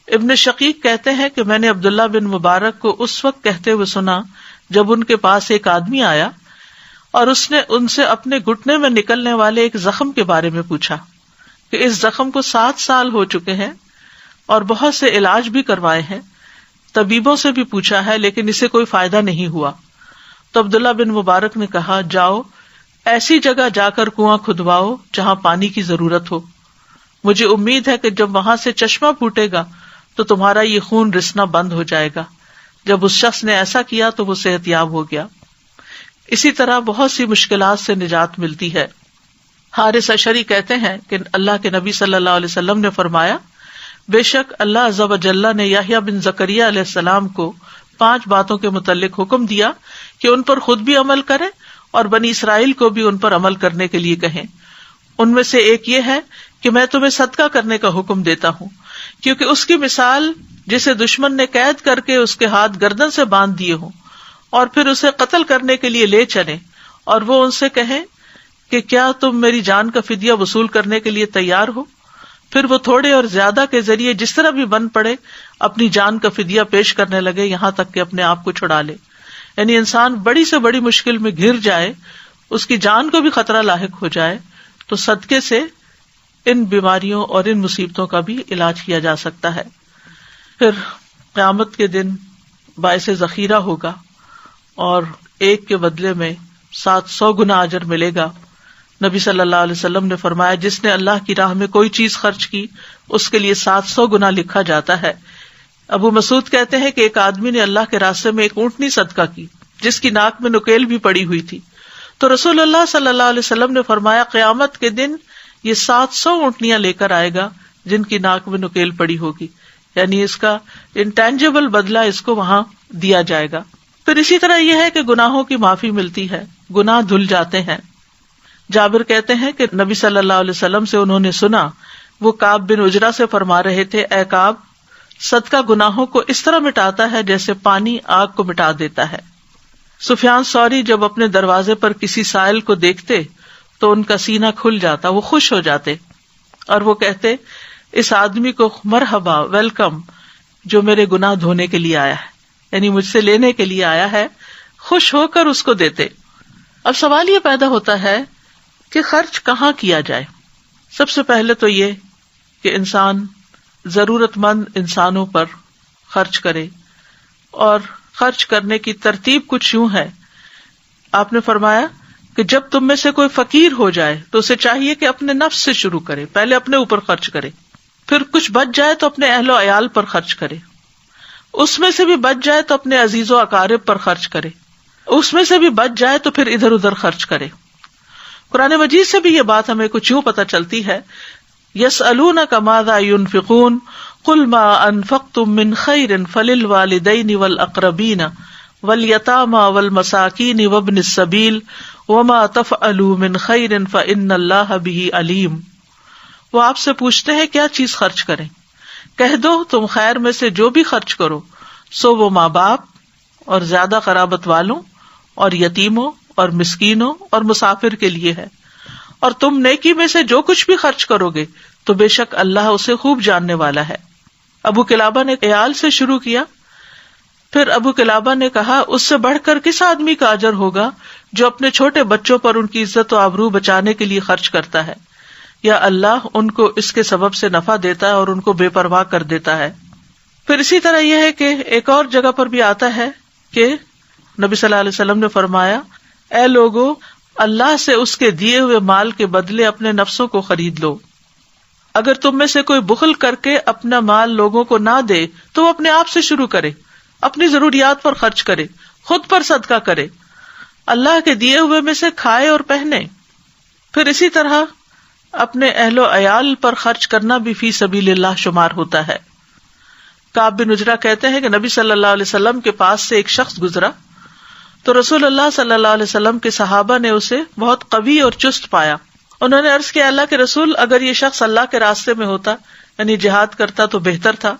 ابن شقیق کہتے ہیں کہ میں نے عبداللہ بن مبارک کو اس وقت کہتے ہوئے سنا جب ان کے پاس ایک آدمی آیا اور اس نے ان سے اپنے گھٹنے میں نکلنے والے ایک زخم کے بارے میں پوچھا کہ اس زخم کو 7 سال ہو چکے ہیں اور بہت سے علاج بھی کروائے ہیں، طبیبوں سے بھی پوچھا ہے لیکن اسے کوئی فائدہ نہیں ہوا۔ تو عبداللہ بن مبارک نے کہا جاؤ ایسی جگہ جا کر کنواں کھدواؤ جہاں پانی کی ضرورت ہو، مجھے امید ہے کہ جب وہاں سے چشمہ پھوٹے گا تو تمہارا یہ خون رسنا بند ہو جائے گا۔ جب اس شخص نے ایسا کیا تو وہ صحت یاب ہو گیا۔ اسی طرح بہت سی مشکلات سے نجات ملتی ہے۔ حارث اشعری کہتے ہیں کہ اللہ کے نبی صلی اللہ علیہ وسلم نے فرمایا بے شک اللہ عز و جل نے یحییٰ بن زکریہ علیہ السلام کو 5 باتوں کے متعلق حکم دیا کہ ان پر خود بھی عمل کریں اور بنی اسرائیل کو بھی ان پر عمل کرنے کے لیے کہیں۔ ان میں سے ایک یہ ہے کہ میں تمہیں صدقہ کرنے کا حکم دیتا ہوں، کیونکہ اس کی مثال جسے دشمن نے قید کر کے اس کے ہاتھ گردن سے باندھ دیے ہوں اور پھر اسے قتل کرنے کے لیے لے چلیں، اور وہ ان سے کہیں کہ کیا تم میری جان کا فدیہ وصول کرنے کے لیے تیار ہو؟ پھر وہ تھوڑے اور زیادہ کے ذریعے جس طرح بھی بن پڑے اپنی جان کا فدیہ پیش کرنے لگے یہاں تک کہ اپنے آپ کو چھڑا لے۔ یعنی انسان بڑی سے بڑی مشکل میں گر جائے، اس کی جان کو بھی خطرہ لاحق ہو جائے، تو صدقے سے ان بیماریوں اور ان مصیبتوں کا بھی علاج کیا جا سکتا ہے۔ پھر قیامت کے دن باعث ذخیرہ ہوگا اور ایک کے بدلے میں 700 گنا اجر ملے گا۔ نبی صلی اللہ علیہ وسلم نے فرمایا جس نے اللہ کی راہ میں کوئی چیز خرچ کی اس کے لیے 700 گنا لکھا جاتا ہے۔ ابو مسعود کہتے ہیں کہ ایک آدمی نے اللہ کے راستے میں ایک اونٹنی صدقہ کی جس کی ناک میں نکیل بھی پڑی ہوئی تھی، تو رسول اللہ صلی اللہ علیہ وسلم نے فرمایا قیامت کے دن یہ 700 اونٹنیاں لے کر آئے گا جن کی ناک میں نکیل پڑی ہوگی، یعنی اس کا انٹینجیبل بدلہ اس کو وہاں دیا جائے گا۔ پھر اسی طرح یہ ہے کہ گناہوں کی معافی ملتی ہے، گناہ دھل جاتے ہیں۔ جابر کہتے ہیں کہ نبی صلی اللہ علیہ وسلم سے انہوں نے سنا، وہ کعب بن عجرہ سے فرما رہے تھے، اے کعب، صدقہ گناہوں کو اس طرح مٹاتا ہے جیسے پانی آگ کو مٹا دیتا ہے۔ سفیان ثوری جب اپنے دروازے پر کسی سائل کو دیکھتے تو ان کا سینہ کھل جاتا، وہ خوش ہو جاتے اور وہ کہتے اس آدمی کو مرحبا، ویلکم، جو میرے گناہ دھونے کے لیے آیا ہے، یعنی مجھ سے لینے کے لیے آیا ہے، خوش ہو کر اس کو دیتے۔ اب سوال یہ پیدا ہوتا ہے کہ خرچ کہاں کیا جائے؟ سب سے پہلے تو یہ کہ انسان ضرورت مند انسانوں پر خرچ کرے، اور خرچ کرنے کی ترتیب کچھ یوں ہے۔ آپ نے فرمایا کہ جب تم میں سے کوئی فقیر ہو جائے تو اسے چاہیے کہ اپنے نفس سے شروع کرے، پہلے اپنے اوپر خرچ کرے، پھر کچھ بچ جائے تو اپنے اہل و عیال پر خرچ کرے، اس میں سے بھی بچ جائے تو اپنے عزیز و اقارب پر خرچ کرے، اس میں سے بھی بچ جائے تو پھر ادھر ادھر خرچ کرے۔ قرآن مجید سے بھی یہ بات ہمیں کچھ یوں پتہ چلتی ہے، یسألونک ماذا ينفقون قل ما انفقتم من خیر فللوالدین والاقربین والیتامى والمساکین وابن السبیل وما تفعلوا من خیر فإن اللہ بہ علیم۔ وہ آپ سے پوچھتے ہیں کیا چیز خرچ کریں، کہہ دو تم خیر میں سے جو بھی خرچ کرو سو وہ ماں باپ اور زیادہ قرابت والوں اور یتیموں اور مسکینوں اور مسافر کے لیے ہے، اور تم نیکی میں سے جو کچھ بھی خرچ کرو گے تو بے شک اللہ اسے خوب جاننے والا ہے۔ ابو قلابہ نے عیال سے شروع کیا، پھر ابو قلابہ نے کہا اس سے بڑھ کر کس آدمی کا اجر ہوگا جو اپنے چھوٹے بچوں پر ان کی عزت و آبرو بچانے کے لیے خرچ کرتا ہے، یا اللہ ان کو اس کے سبب سے نفع دیتا ہے اور ان کو بے پرواہ کر دیتا ہے۔ پھر اسی طرح یہ ہے کہ ایک اور جگہ پر بھی آتا ہے کہ نبی صلی اللہ علیہ وسلم نے فرمایا، اے لوگو، اللہ سے اس کے دیے ہوئے مال کے بدلے اپنے نفسوں کو خرید لو۔ اگر تم میں سے کوئی بخل کر کے اپنا مال لوگوں کو نہ دے تو وہ اپنے آپ سے شروع کرے، اپنی ضروریات پر خرچ کرے، خود پر صدقہ کرے، اللہ کے دیے ہوئے میں سے کھائے اور پہنے۔ پھر اسی طرح اپنے اہل و عیال پر خرچ کرنا بھی فی سبیل اللہ شمار ہوتا ہے۔ کعب بن عجرہ کہتے ہیں کہ نبی صلی اللہ علیہ وسلم کے پاس سے ایک شخص گزرا تو رسول اللہ صلی اللہ علیہ وسلم کے صحابہ نے اسے بہت قوی اور چست پایا۔ انہوں نے عرض کیا، اللہ کے رسول، اگر یہ شخص اللہ کے راستے میں ہوتا، یعنی جہاد کرتا تو بہتر تھا۔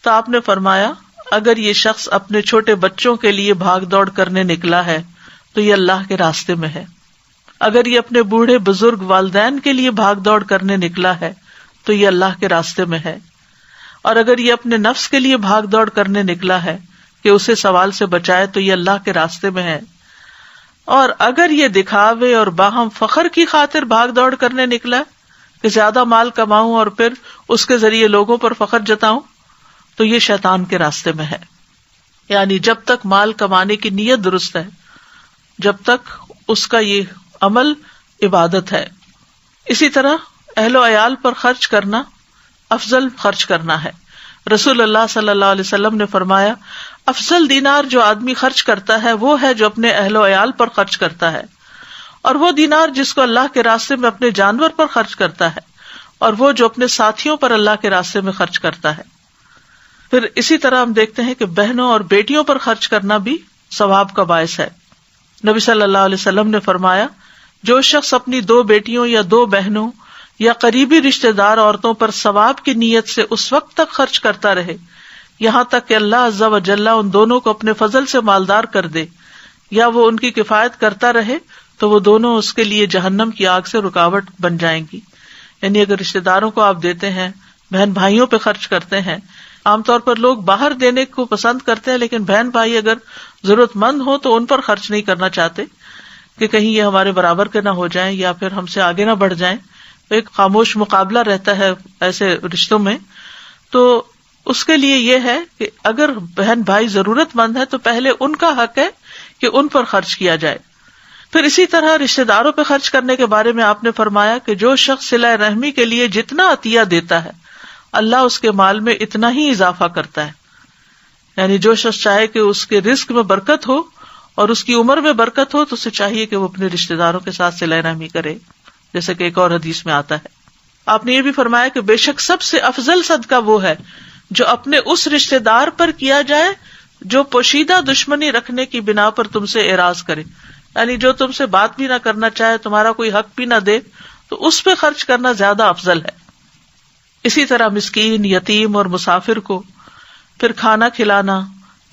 تو آپ نے فرمایا، اگر یہ شخص اپنے چھوٹے بچوں کے لیے بھاگ دوڑ کرنے نکلا ہے تو یہ اللہ کے راستے میں ہے، اگر یہ اپنے بوڑھے بزرگ والدین کے لیے بھاگ دوڑ کرنے نکلا ہے تو یہ اللہ کے راستے میں ہے، اور اگر یہ اپنے نفس کے لیے بھاگ دوڑ کرنے نکلا ہے کہ اسے سوال سے بچائے تو یہ اللہ کے راستے میں ہے، اور اگر یہ دکھاوے اور باہم فخر کی خاطر بھاگ دوڑ کرنے نکلا کہ زیادہ مال کماؤں اور پھر اس کے ذریعے لوگوں پر فخر جتاؤں تو یہ شیطان کے راستے میں ہے۔ یعنی جب تک مال کمانے کی نیت درست ہے، جب تک اس کا یہ عمل عبادت ہے۔ اسی طرح اہل و عیال پر خرچ کرنا افضل خرچ کرنا ہے۔ رسول اللہ صلی اللہ علیہ وسلم نے فرمایا، افضل دینار جو آدمی خرچ کرتا ہے وہ ہے جو اپنے اہل و عیال پر خرچ کرتا ہے، اور وہ دینار جس کو اللہ کے راستے میں اپنے جانور پر خرچ کرتا ہے، اور وہ جو اپنے ساتھیوں پر اللہ کے راستے میں خرچ کرتا ہے۔ پھر اسی طرح ہم دیکھتے ہیں کہ بہنوں اور بیٹیوں پر خرچ کرنا بھی ثواب کا باعث ہے۔ نبی صلی اللہ علیہ وسلم نے فرمایا، جو شخص اپنی 2 بیٹیوں یا 2 بہنوں یا قریبی رشتہ دار عورتوں پر ثواب کی نیت سے اس وقت تک خرچ کرتا رہے یہاں تک کہ اللہ عز و جل ان دونوں کو اپنے فضل سے مالدار کر دے، یا وہ ان کی کفایت کرتا رہے، تو وہ دونوں اس کے لیے جہنم کی آگ سے رکاوٹ بن جائیں گی۔ یعنی اگر رشتہ داروں کو آپ دیتے ہیں، بہن بھائیوں پہ خرچ کرتے ہیں، عام طور پر لوگ باہر دینے کو پسند کرتے ہیں، لیکن بہن بھائی اگر ضرورت مند ہو تو ان پر خرچ نہیں کرنا چاہتے کہ کہیں یہ ہمارے برابر کے نہ ہو جائیں یا پھر ہم سے آگے نہ بڑھ جائیں. ایک خاموش مقابلہ رہتا ہے ایسے رشتوں میں. تو اس کے لیے یہ ہے کہ اگر بہن بھائی ضرورت مند ہے تو پہلے ان کا حق ہے کہ ان پر خرچ کیا جائے. پھر اسی طرح رشتہ داروں پہ خرچ کرنے کے بارے میں آپ نے فرمایا کہ جو شخص صلہ رحمی کے لیے جتنا عطیہ دیتا ہے اللہ اس کے مال میں اتنا ہی اضافہ کرتا ہے. یعنی جو شخص چاہے کہ اس کے رزق میں برکت ہو اور اس کی عمر میں برکت ہو تو اسے چاہیے کہ وہ اپنے رشتہ داروں کے ساتھ صلہ رحمی کرے، جیسے کہ ایک اور حدیث میں آتا ہے. آپ نے یہ بھی فرمایا کہ بے شک سب سے افضل صدقہ وہ ہے جو اپنے اس رشتہ دار پر کیا جائے جو پوشیدہ دشمنی رکھنے کی بنا پر تم سے اعراض کرے. یعنی جو تم سے بات بھی نہ کرنا چاہے، تمہارا کوئی حق بھی نہ دے، تو اس پہ خرچ کرنا زیادہ افضل ہے. اسی طرح مسکین، یتیم اور مسافر کو پھر کھانا کھلانا،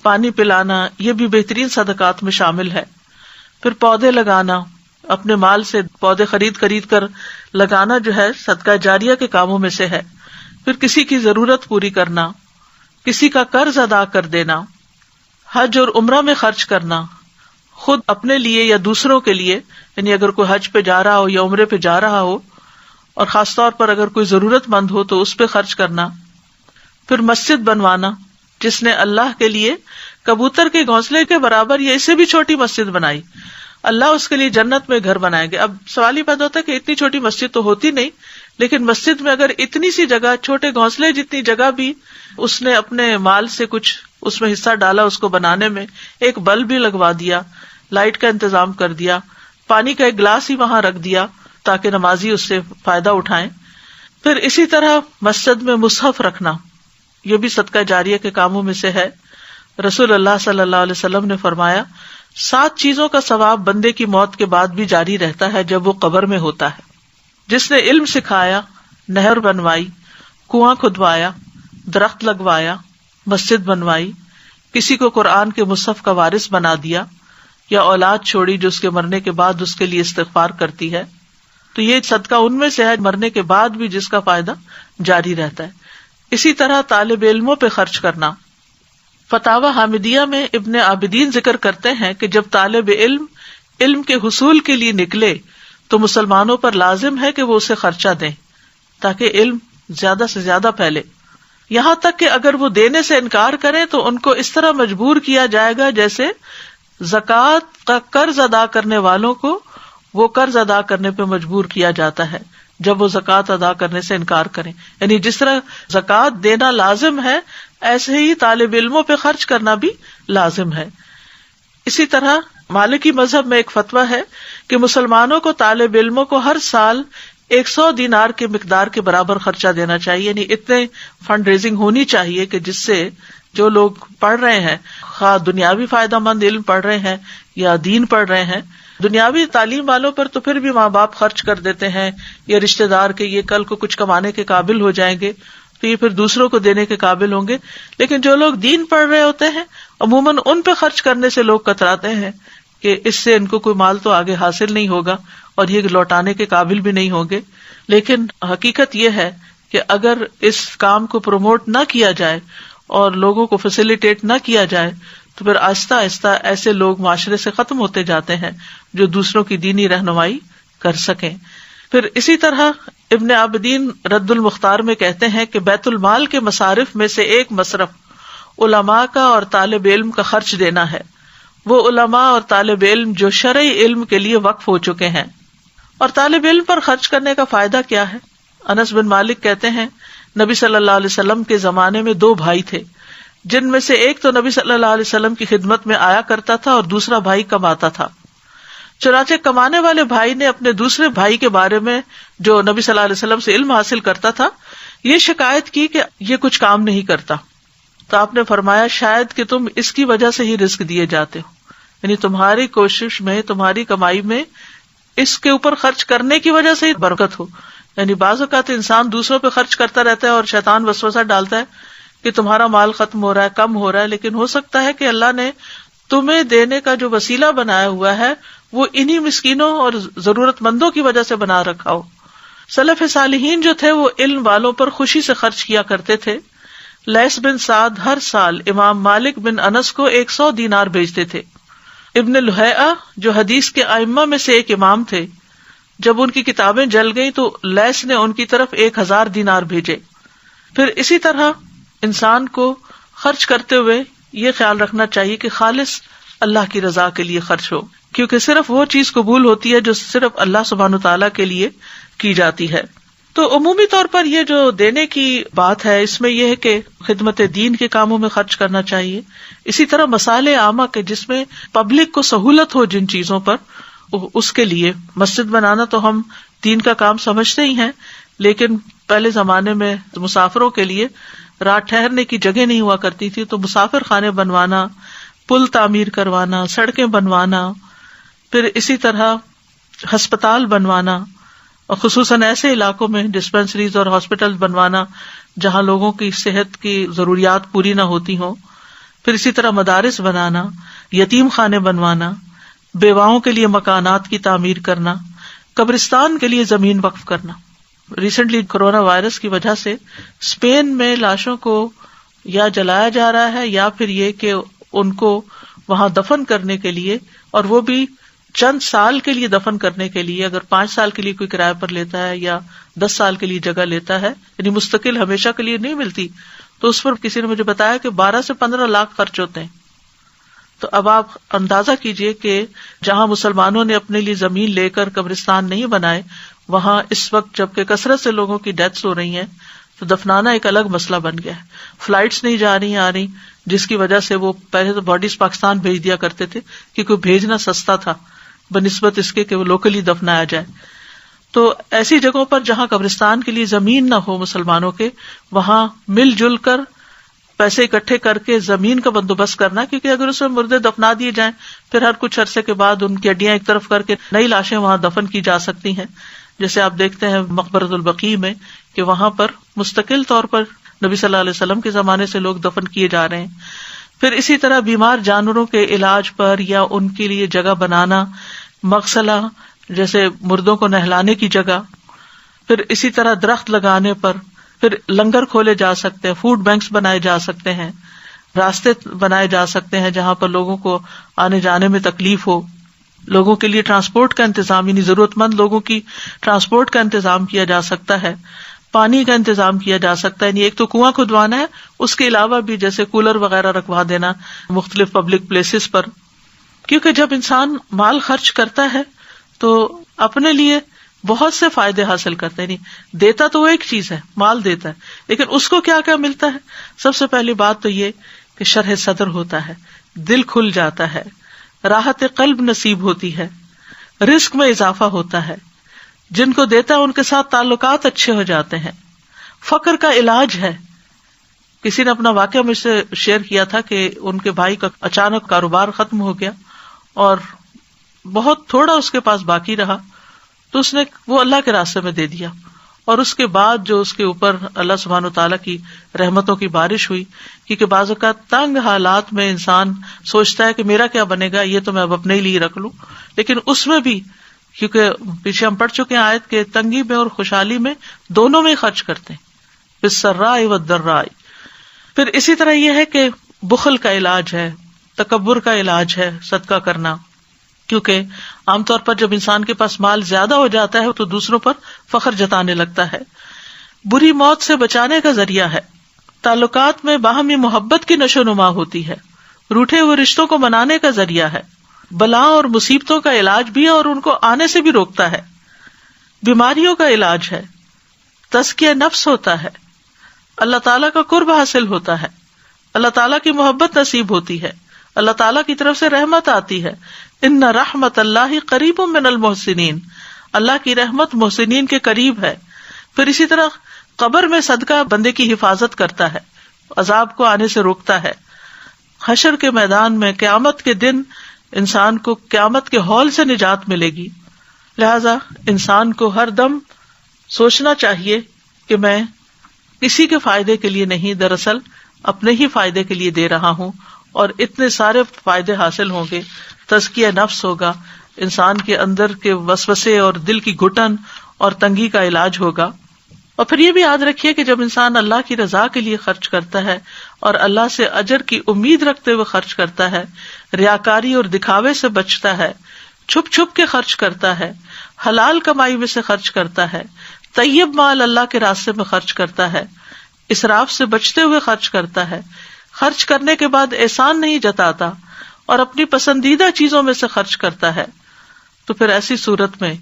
پانی پلانا، یہ بھی بہترین صدقات میں شامل ہے. پھر پودے لگانا، اپنے مال سے پودے خرید کر لگانا جو ہے صدقہ جاریہ کے کاموں میں سے ہے. پھر کسی کی ضرورت پوری کرنا، کسی کا قرض ادا کر دینا، حج اور عمرہ میں خرچ کرنا، خود اپنے لیے یا دوسروں کے لیے، یعنی اگر کوئی حج پہ جا رہا ہو یا عمرے پہ جا رہا ہو اور خاص طور پر اگر کوئی ضرورت مند ہو تو اس پہ خرچ کرنا. پھر مسجد بنوانا، جس نے اللہ کے لیے کبوتر کے گھونسلے کے برابر یا اس سے بھی چھوٹی مسجد بنائی، اللہ اس کے لیے جنت میں گھر بنائیں گے. اب سوال ہی پیدا ہوتا ہے کہ اتنی چھوٹی مسجد تو ہوتی نہیں، لیکن مسجد میں اگر اتنی سی جگہ، چھوٹے گھونسلے جتنی جگہ بھی اس نے اپنے مال سے کچھ اس میں حصہ ڈالا، اس کو بنانے میں ایک بلب بھی لگوا دیا، لائٹ کا انتظام کر دیا، پانی کا ایک گلاس ہی وہاں رکھ دیا تاکہ نمازی اس سے فائدہ اٹھائیں. پھر اسی طرح مسجد میں مصحف رکھنا، یہ بھی صدقہ جاریہ کے کاموں میں سے ہے. رسول اللہ صلی اللہ علیہ وسلم نے فرمایا 7 چیزوں کا ثواب بندے کی موت کے بعد بھی جاری رہتا ہے جب وہ قبر میں ہوتا ہے. جس نے علم سکھایا، نہر بنوائی، کنواں کھدوایا، درخت لگوایا، مسجد بنوائی، کسی کو قرآن کے مصحف کا وارث بنا دیا، یا اولاد چھوڑی جو اس کے مرنے کے بعد اس کے لیے استغفار کرتی ہے. تو یہ صدقہ ان میں سے ہے مرنے کے بعد بھی جس کا فائدہ جاری رہتا ہے. اسی طرح طالب علموں پہ خرچ کرنا. فتاوی حامدیہ میں ابن عابدین ذکر کرتے ہیں کہ جب طالب علم کے حصول کے لیے نکلے تو مسلمانوں پر لازم ہے کہ وہ اسے خرچہ دیں تاکہ علم زیادہ سے زیادہ پھیلے. یہاں تک کہ اگر وہ دینے سے انکار کریں تو ان کو اس طرح مجبور کیا جائے گا جیسے زکوٰۃ کا قرض ادا کرنے والوں کو وہ قرض ادا کرنے پہ مجبور کیا جاتا ہے جب وہ زکوٰۃ ادا کرنے سے انکار کریں. یعنی جس طرح زکوٰۃ دینا لازم ہے ایسے ہی طالب علموں پہ خرچ کرنا بھی لازم ہے. اسی طرح مالکی مذہب میں ایک فتویٰ ہے کہ مسلمانوں کو طالب علموں کو ہر سال 100 دینار کے مقدار کے برابر خرچہ دینا چاہیے. یعنی اتنے فنڈ ریزنگ ہونی چاہیے کہ جس سے جو لوگ پڑھ رہے ہیں، خواہ دنیاوی فائدہ مند علم پڑھ رہے ہیں یا دین پڑھ رہے ہیں، دنیاوی تعلیم والوں پر تو پھر بھی ماں باپ خرچ کر دیتے ہیں یا رشتہ دار کے یہ کل کو کچھ کمانے کے قابل ہو جائیں گے تو یہ پھر دوسروں کو دینے کے قابل ہوں گے. لیکن جو لوگ دین پڑھ رہے ہوتے ہیں عموماً ان پہ خرچ کرنے سے لوگ کتراتے ہیں کہ اس سے ان کو کوئی مال تو آگے حاصل نہیں ہوگا اور یہ لوٹانے کے قابل بھی نہیں ہوں گے. لیکن حقیقت یہ ہے کہ اگر اس کام کو پروموٹ نہ کیا جائے اور لوگوں کو فیسیلیٹیٹ نہ کیا جائے تو پھر آہستہ آہستہ ایسے لوگ معاشرے سے ختم ہوتے جاتے ہیں جو دوسروں کی دینی رہنمائی کر سکیں. پھر اسی طرح ابن عابدین رد المختار میں کہتے ہیں کہ بیت المال کے مصارف میں سے ایک مصرف علماء کا اور طالب علم کا خرچ دینا ہے. وہ علماء اور طالب علم جو شرعی علم کے لیے وقف ہو چکے ہیں. اور طالب علم پر خرچ کرنے کا فائدہ کیا ہے؟ انس بن مالک کہتے ہیں نبی صلی اللہ علیہ وسلم کے زمانے میں 2 بھائی تھے جن میں سے ایک تو نبی صلی اللہ علیہ وسلم کی خدمت میں آیا کرتا تھا اور دوسرا بھائی کماتا تھا. چنانچہ کمانے والے بھائی نے اپنے دوسرے بھائی کے بارے میں جو نبی صلی اللہ علیہ وسلم سے علم حاصل کرتا تھا یہ شکایت کی کہ یہ کچھ کام نہیں کرتا. تو آپ نے فرمایا شاید کہ تم اس کی وجہ سے ہی رزق دیے جاتے ہو، یعنی تمہاری کوشش میں، تمہاری کمائی میں اس کے اوپر خرچ کرنے کی وجہ سے ہی برکت ہو. یعنی بعض اوقات انسان دوسروں پہ خرچ کرتا رہتا ہے اور شیطان وسوسہ ڈالتا ہے کہ تمہارا مال ختم ہو رہا ہے، کم ہو رہا ہے، لیکن ہو سکتا ہے کہ اللہ نے تمہیں دینے کا جو وسیلہ بنایا ہوا ہے وہ انہی مسکینوں اور ضرورت مندوں کی وجہ سے بنا رکھا ہو. سلف صالحین جو تھے وہ علم والوں پر خوشی سے خرچ کیا کرتے تھے، لیث بن سعد ہر سال امام مالک بن انس کو 100 دینار بھیجتے تھے۔ ابن لہیعہ جو حدیث کے ائمہ میں سے ایک امام تھے، جب ان کی کتابیں جل گئیں تو لیث نے ان کی طرف 1000 دینار بھیجے۔ پھر اسی طرح انسان کو خرچ کرتے ہوئے یہ خیال رکھنا چاہیے کہ خالص اللہ کی رضا کے لیے خرچ ہو، کیونکہ صرف وہ چیز قبول ہوتی ہے جو صرف اللہ سبحانہ تعالیٰ کے لیے کی جاتی ہے۔ تو عمومی طور پر یہ جو دینے کی بات ہے، اس میں یہ ہے کہ خدمت دین کے کاموں میں خرچ کرنا چاہیے۔ اسی طرح مصالح عامہ کے جس میں پبلک کو سہولت ہو جن چیزوں پر، اس کے لیے مسجد بنانا تو ہم دین کا کام سمجھتے ہی ہیں، لیکن پہلے زمانے میں مسافروں کے لیے رات ٹھہرنے کی جگہ نہیں ہوا کرتی تھی، تو مسافر خانے بنوانا، پل تعمیر کروانا، سڑکیں بنوانا، پھر اسی طرح ہسپتال بنوانا، اور خصوصاً ایسے علاقوں میں ڈسپینسریز اور ہاسپٹل بنوانا جہاں لوگوں کی صحت کی ضروریات پوری نہ ہوتی ہوں، پھر اسی طرح مدارس بنانا، یتیم خانے بنوانا، بیواؤں کے لیے مکانات کی تعمیر کرنا، قبرستان کے لیے زمین وقف کرنا۔ ریسنٹلی کورونا وائرس کی وجہ سے اسپین میں لاشوں کو یا جلایا جا رہا ہے یا پھر یہ کہ ان کو وہاں دفن کرنے کے لیے، اور وہ بھی چند سال کے لیے دفن کرنے کے لیے، اگر 5 سال کے لیے کوئی کرایہ پر لیتا ہے یا 10 سال کے لیے جگہ لیتا ہے، یعنی مستقل ہمیشہ کے لیے نہیں ملتی، تو اس پر کسی نے مجھے بتایا کہ 12 سے 15 لاکھ خرچ ہوتے ہیں۔ تو اب آپ اندازہ کیجئے کہ جہاں مسلمانوں نے اپنے لیے زمین لے کر قبرستان نہیں بنائے، وہاں اس وقت جبکہ کثرت سے لوگوں کی ڈیتھس ہو رہی ہیں تو دفنانا ایک الگ مسئلہ بن گیا ہے۔ فلائٹس نہیں جا رہی آ رہی، جس کی وجہ سے وہ پہلے تو باڈیز پاکستان بھیج دیا کرتے تھے کیونکہ بھیجنا سستا تھا بنسبت اس کے کہ وہ لوکلی دفنایا جائے۔ تو ایسی جگہوں پر جہاں قبرستان کے لیے زمین نہ ہو مسلمانوں کے، وہاں مل جل کر پیسے اکٹھے کر کے زمین کا بندوبست کرنا، کیونکہ اگر اس میں مردے دفنا دیے جائیں پھر ہر کچھ عرصے کے بعد ان کی ہڈیاں ایک طرف کر کے نئی لاشیں وہاں دفن کی جا سکتی ہیں، جیسے آپ دیکھتے ہیں مقبرۃ البقیع میں کہ وہاں پر مستقل طور پر نبی صلی اللہ علیہ وسلم کے زمانے سے لوگ دفن کیے جا رہے ہیں۔ پھر اسی طرح بیمار جانوروں کے علاج پر یا ان کے لیے جگہ بنانا، مغسلہ جیسے مردوں کو نہلانے کی جگہ، پھر اسی طرح درخت لگانے پر، پھر لنگر کھولے جا سکتے ہیں، فوڈ بینکس بنائے جا سکتے ہیں، راستے بنائے جا سکتے ہیں جہاں پر لوگوں کو آنے جانے میں تکلیف ہو، لوگوں کے لیے ٹرانسپورٹ کا انتظام، یعنی ضرورت مند لوگوں کی ٹرانسپورٹ کا انتظام کیا جا سکتا ہے، پانی کا انتظام کیا جا سکتا ہے، یعنی ایک تو کنواں کھدوانا ہے، اس کے علاوہ بھی جیسے کولر وغیرہ رکھوا دینا مختلف پبلک پلیسز پر، کیونکہ جب انسان مال خرچ کرتا ہے تو اپنے لیے بہت سے فائدے حاصل کرتے ہیں، نہیں دیتا تو وہ ایک چیز ہے، مال دیتا ہے، لیکن اس کو کیا کیا ملتا ہے؟ سب سے پہلی بات تو یہ کہ شرح صدر ہوتا ہے، دل کھل جاتا ہے، راحت قلب نصیب ہوتی ہے، رزق میں اضافہ ہوتا ہے، جن کو دیتا ہے ان کے ساتھ تعلقات اچھے ہو جاتے ہیں، فقر کا علاج ہے۔ کسی نے اپنا واقعہ مجھ سے شیئر کیا تھا کہ ان کے بھائی کا اچانک کاروبار ختم ہو گیا اور بہت تھوڑا اس کے پاس باقی رہا، تو اس نے وہ اللہ کے راستے میں دے دیا، اور اس کے بعد جو اس کے اوپر اللہ سبحانہ وتعالیٰ کی رحمتوں کی بارش ہوئی، کیونکہ بعض اوقات تنگ حالات میں انسان سوچتا ہے کہ میرا کیا بنے گا، یہ تو میں اب اپنے لیے رکھ لوں، لیکن اس میں بھی کیونکہ پیچھے ہم پڑھ چکے ہیں آیت کے تنگی میں اور خوشحالی میں دونوں میں خرچ کرتے ہیں، بالسراء والضراء۔ پھر اسی طرح یہ ہے کہ بخل کا علاج ہے، تکبر کا علاج ہے صدقہ کرنا، کیونکہ عام طور پر جب انسان کے پاس مال زیادہ ہو جاتا ہے تو دوسروں پر فخر جتانے لگتا ہے، بری موت سے بچانے کا ذریعہ ہے، تعلقات میں باہمی محبت کی نشو نما ہوتی ہے، روٹھے ہوئے رشتوں کو منانے کا ذریعہ ہے، بلا اور مصیبتوں کا علاج بھی ہے اور ان کو آنے سے بھی روکتا ہے، بیماریوں کا علاج ہے، تزکیہ نفس ہوتا ہے، اللہ تعالیٰ کا قرب حاصل ہوتا ہے، اللہ تعالیٰ کی محبت نصیب ہوتی ہے، اللہ تعالیٰ کی طرف سے رحمت آتی ہے، ان رحمت اللہ قریب من المحسنین، اللہ کی رحمت محسنین کے قریب ہے۔ پھر اسی طرح قبر میں صدقہ بندے کی حفاظت کرتا ہے، عذاب کو آنے سے روکتا ہے، حشر کے میدان میں قیامت کے دن انسان کو قیامت کے ہول سے نجات ملے گی۔ لہذا انسان کو ہر دم سوچنا چاہیے کہ میں کسی کے فائدے کے لیے نہیں، دراصل اپنے ہی فائدے کے لیے دے رہا ہوں، اور اتنے سارے فائدے حاصل ہوں گے، تزکیہ نفس ہوگا، انسان کے اندر کے وسوسے اور دل کی گھٹن اور تنگی کا علاج ہوگا۔ اور پھر یہ بھی یاد رکھیے کہ جب انسان اللہ کی رضا کے لیے خرچ کرتا ہے اور اللہ سے اجر کی امید رکھتے ہوئے خرچ کرتا ہے، ریاکاری اور دکھاوے سے بچتا ہے، چھپ چھپ کے خرچ کرتا ہے، حلال کمائی میں سے خرچ کرتا ہے، طیب مال اللہ کے راستے میں خرچ کرتا ہے، اسراف سے بچتے ہوئے خرچ کرتا ہے، خرچ کرنے کے بعد احسان نہیں جتاتا اور اپنی پسندیدہ چیزوں میں سے خرچ کرتا ہے، تو پھر ایسی صورت میں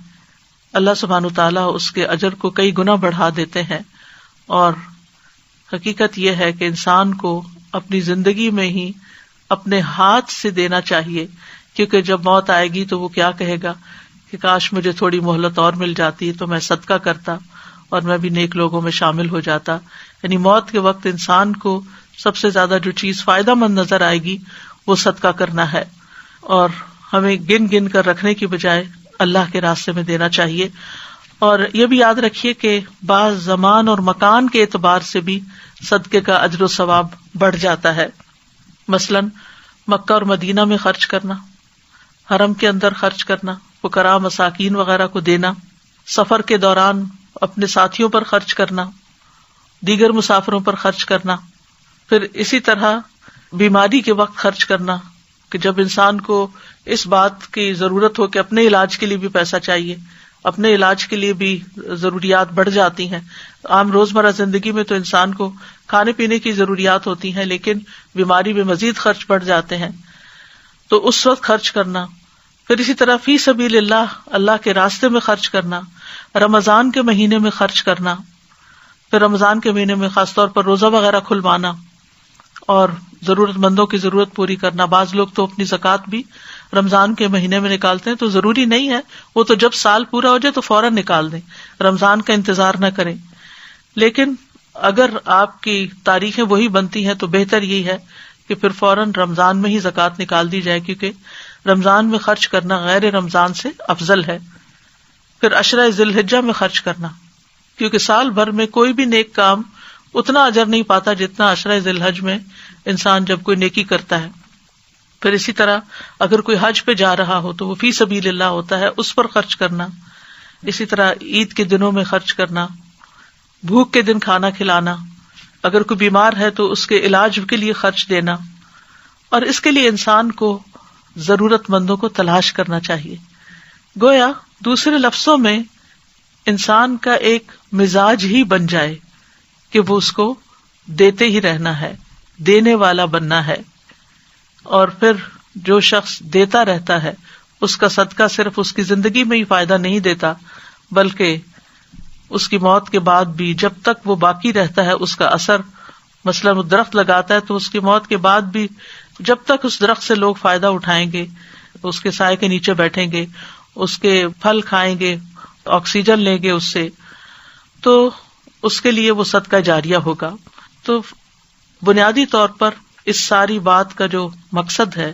اللہ سبحانہ تعالیٰ اس کے اجر کو کئی گنا بڑھا دیتے ہیں۔ اور حقیقت یہ ہے کہ انسان کو اپنی زندگی میں ہی اپنے ہاتھ سے دینا چاہیے، کیونکہ جب موت آئے گی تو وہ کیا کہے گا کہ کاش مجھے تھوڑی مہلت اور مل جاتی تو میں صدقہ کرتا اور میں بھی نیک لوگوں میں شامل ہو جاتا۔ یعنی موت کے وقت انسان کو سب سے زیادہ جو چیز فائدہ مند نظر آئے گی وہ صدقہ کرنا ہے، اور ہمیں گن گن کر رکھنے کی بجائے اللہ کے راستے میں دینا چاہیے۔ اور یہ بھی یاد رکھیے کہ بعض زمان اور مکان کے اعتبار سے بھی صدقے کا اجر و ثواب بڑھ جاتا ہے۔ مثلاً مکہ اور مدینہ میں خرچ کرنا، حرم کے اندر خرچ کرنا، فقراء مساکین وغیرہ کو دینا، سفر کے دوران اپنے ساتھیوں پر خرچ کرنا، دیگر مسافروں پر خرچ کرنا، پھر اسی طرح بیماری کے وقت خرچ کرنا کہ جب انسان کو اس بات کی ضرورت ہو کہ اپنے علاج کے لیے بھی پیسہ چاہیے، اپنے علاج کے لیے بھی ضروریات بڑھ جاتی ہیں۔ عام روزمرہ زندگی میں تو انسان کو کھانے پینے کی ضروریات ہوتی ہیں، لیکن بیماری میں مزید خرچ بڑھ جاتے ہیں، تو اس وقت خرچ کرنا۔ پھر اسی طرح فی سبیل اللہ، اللہ کے راستے میں خرچ کرنا، رمضان کے مہینے میں خرچ کرنا، پھر رمضان کے مہینے میں خاص طور پر روزہ وغیرہ کھلوانا اور ضرورت مندوں کی ضرورت پوری کرنا۔ بعض لوگ تو اپنی زکوٰۃ بھی رمضان کے مہینے میں نکالتے ہیں، تو ضروری نہیں ہے وہ تو جب سال پورا ہو جائے تو فوراً نکال دیں، رمضان کا انتظار نہ کریں۔ لیکن اگر آپ کی تاریخیں وہی بنتی ہیں تو بہتر یہی ہے کہ پھر فوراً رمضان میں ہی زکوٰۃ نکال دی جائے، کیونکہ رمضان میں خرچ کرنا غیر رمضان سے افضل ہے۔ پھر عشرہ ذی الحجہ میں خرچ کرنا، کیونکہ سال بھر میں کوئی بھی نیک کام اتنا اجر نہیں پاتا جتنا عشرہ ذی الحج میں انسان جب کوئی نیکی کرتا ہے۔ پھر اسی طرح اگر کوئی حج پہ جا رہا ہو تو وہ فی سبیل اللہ ہوتا ہے، اس پر خرچ کرنا۔ اسی طرح عید کے دنوں میں خرچ کرنا، بھوک کے دن کھانا کھلانا، اگر کوئی بیمار ہے تو اس کے علاج کے لیے خرچ دینا، اور اس کے لیے انسان کو ضرورت مندوں کو تلاش کرنا چاہیے۔ گویا دوسرے لفظوں میں انسان کا ایک مزاج ہی بن جائے کہ وہ اس کو دیتے ہی رہنا ہے، دینے والا بننا ہے۔ اور پھر جو شخص دیتا رہتا ہے اس کا صدقہ صرف اس کی زندگی میں ہی فائدہ نہیں دیتا، بلکہ اس کی موت کے بعد بھی جب تک وہ باقی رہتا ہے اس کا اثر، مثلا وہ درخت لگاتا ہے تو اس کی موت کے بعد بھی جب تک اس درخت سے لوگ فائدہ اٹھائیں گے، اس کے سائے کے نیچے بیٹھیں گے، اس کے پھل کھائیں گے، آکسیجن لیں گے اس سے، تو اس کے لیے وہ صدقہ جاریہ ہوگا۔ تو بنیادی طور پر اس ساری بات کا جو مقصد ہے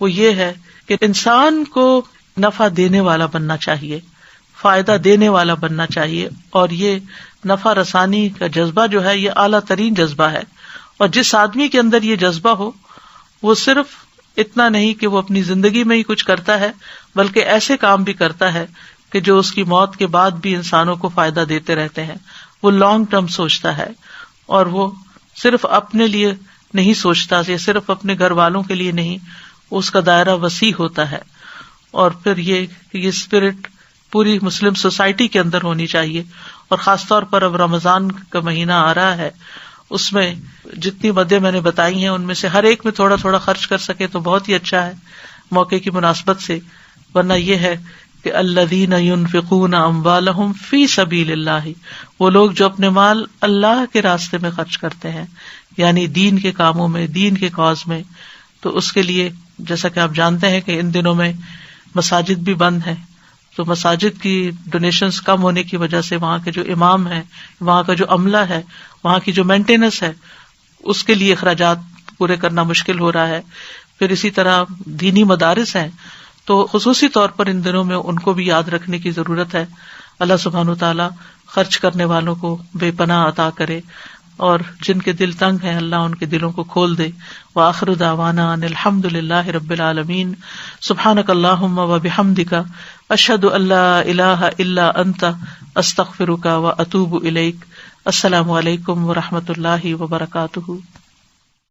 وہ یہ ہے کہ انسان کو نفع دینے والا بننا چاہیے، فائدہ دینے والا بننا چاہیے، اور یہ نفع رسانی کا جذبہ جو ہے یہ اعلیٰ ترین جذبہ ہے۔ اور جس آدمی کے اندر یہ جذبہ ہو وہ صرف اتنا نہیں کہ وہ اپنی زندگی میں ہی کچھ کرتا ہے، بلکہ ایسے کام بھی کرتا ہے کہ جو اس کی موت کے بعد بھی انسانوں کو فائدہ دیتے رہتے ہیں۔ وہ لانگ ٹرم سوچتا ہے، اور وہ صرف اپنے لیے نہیں سوچتا، یا صرف اپنے گھر والوں کے لیے نہیں، اس کا دائرہ وسیع ہوتا ہے۔ اور پھر یہ اسپرٹ پوری مسلم سوسائٹی کے اندر ہونی چاہیے، اور خاص طور پر اب رمضان کا مہینہ آ رہا ہے، اس میں جتنی مدیں میں نے بتائی ہیں ان میں سے ہر ایک میں تھوڑا تھوڑا خرچ کر سکے تو بہت ہی اچھا ہے موقع کی مناسبت سے۔ ورنہ یہ ہے کہ الذین ينفقون اموالهم فی سبیل اللہ، وہ لوگ جو اپنے مال اللہ کے راستے میں خرچ کرتے ہیں، یعنی دین کے کاموں میں، دین کے کاز میں۔ تو اس کے لیے جیسا کہ آپ جانتے ہیں کہ ان دنوں میں مساجد بھی بند ہیں، تو مساجد کی ڈونیشنز کم ہونے کی وجہ سے وہاں کے جو امام ہیں، وہاں کا جو عملہ ہے، وہاں کی جو مینٹیننس ہے، اس کے لیے اخراجات پورے کرنا مشکل ہو رہا ہے۔ پھر اسی طرح دینی مدارس ہیں، تو خصوصی طور پر ان دنوں میں ان کو بھی یاد رکھنے کی ضرورت ہے۔ اللہ سبحانہ وتعالیٰ خرچ کرنے والوں کو بے پناہ عطا کرے، اور جن کے دل تنگ ہیں اللہ ان کے دلوں کو کھول دے۔ وآخر دعوانا ان الحمد للہ رب العالمین۔ سبحانک اللہم وبحمدک، اشہد ان لا الہ الا انت، استغفرک واتوب الیک۔ السلام علیکم ورحمۃ اللہ وبرکاتہ.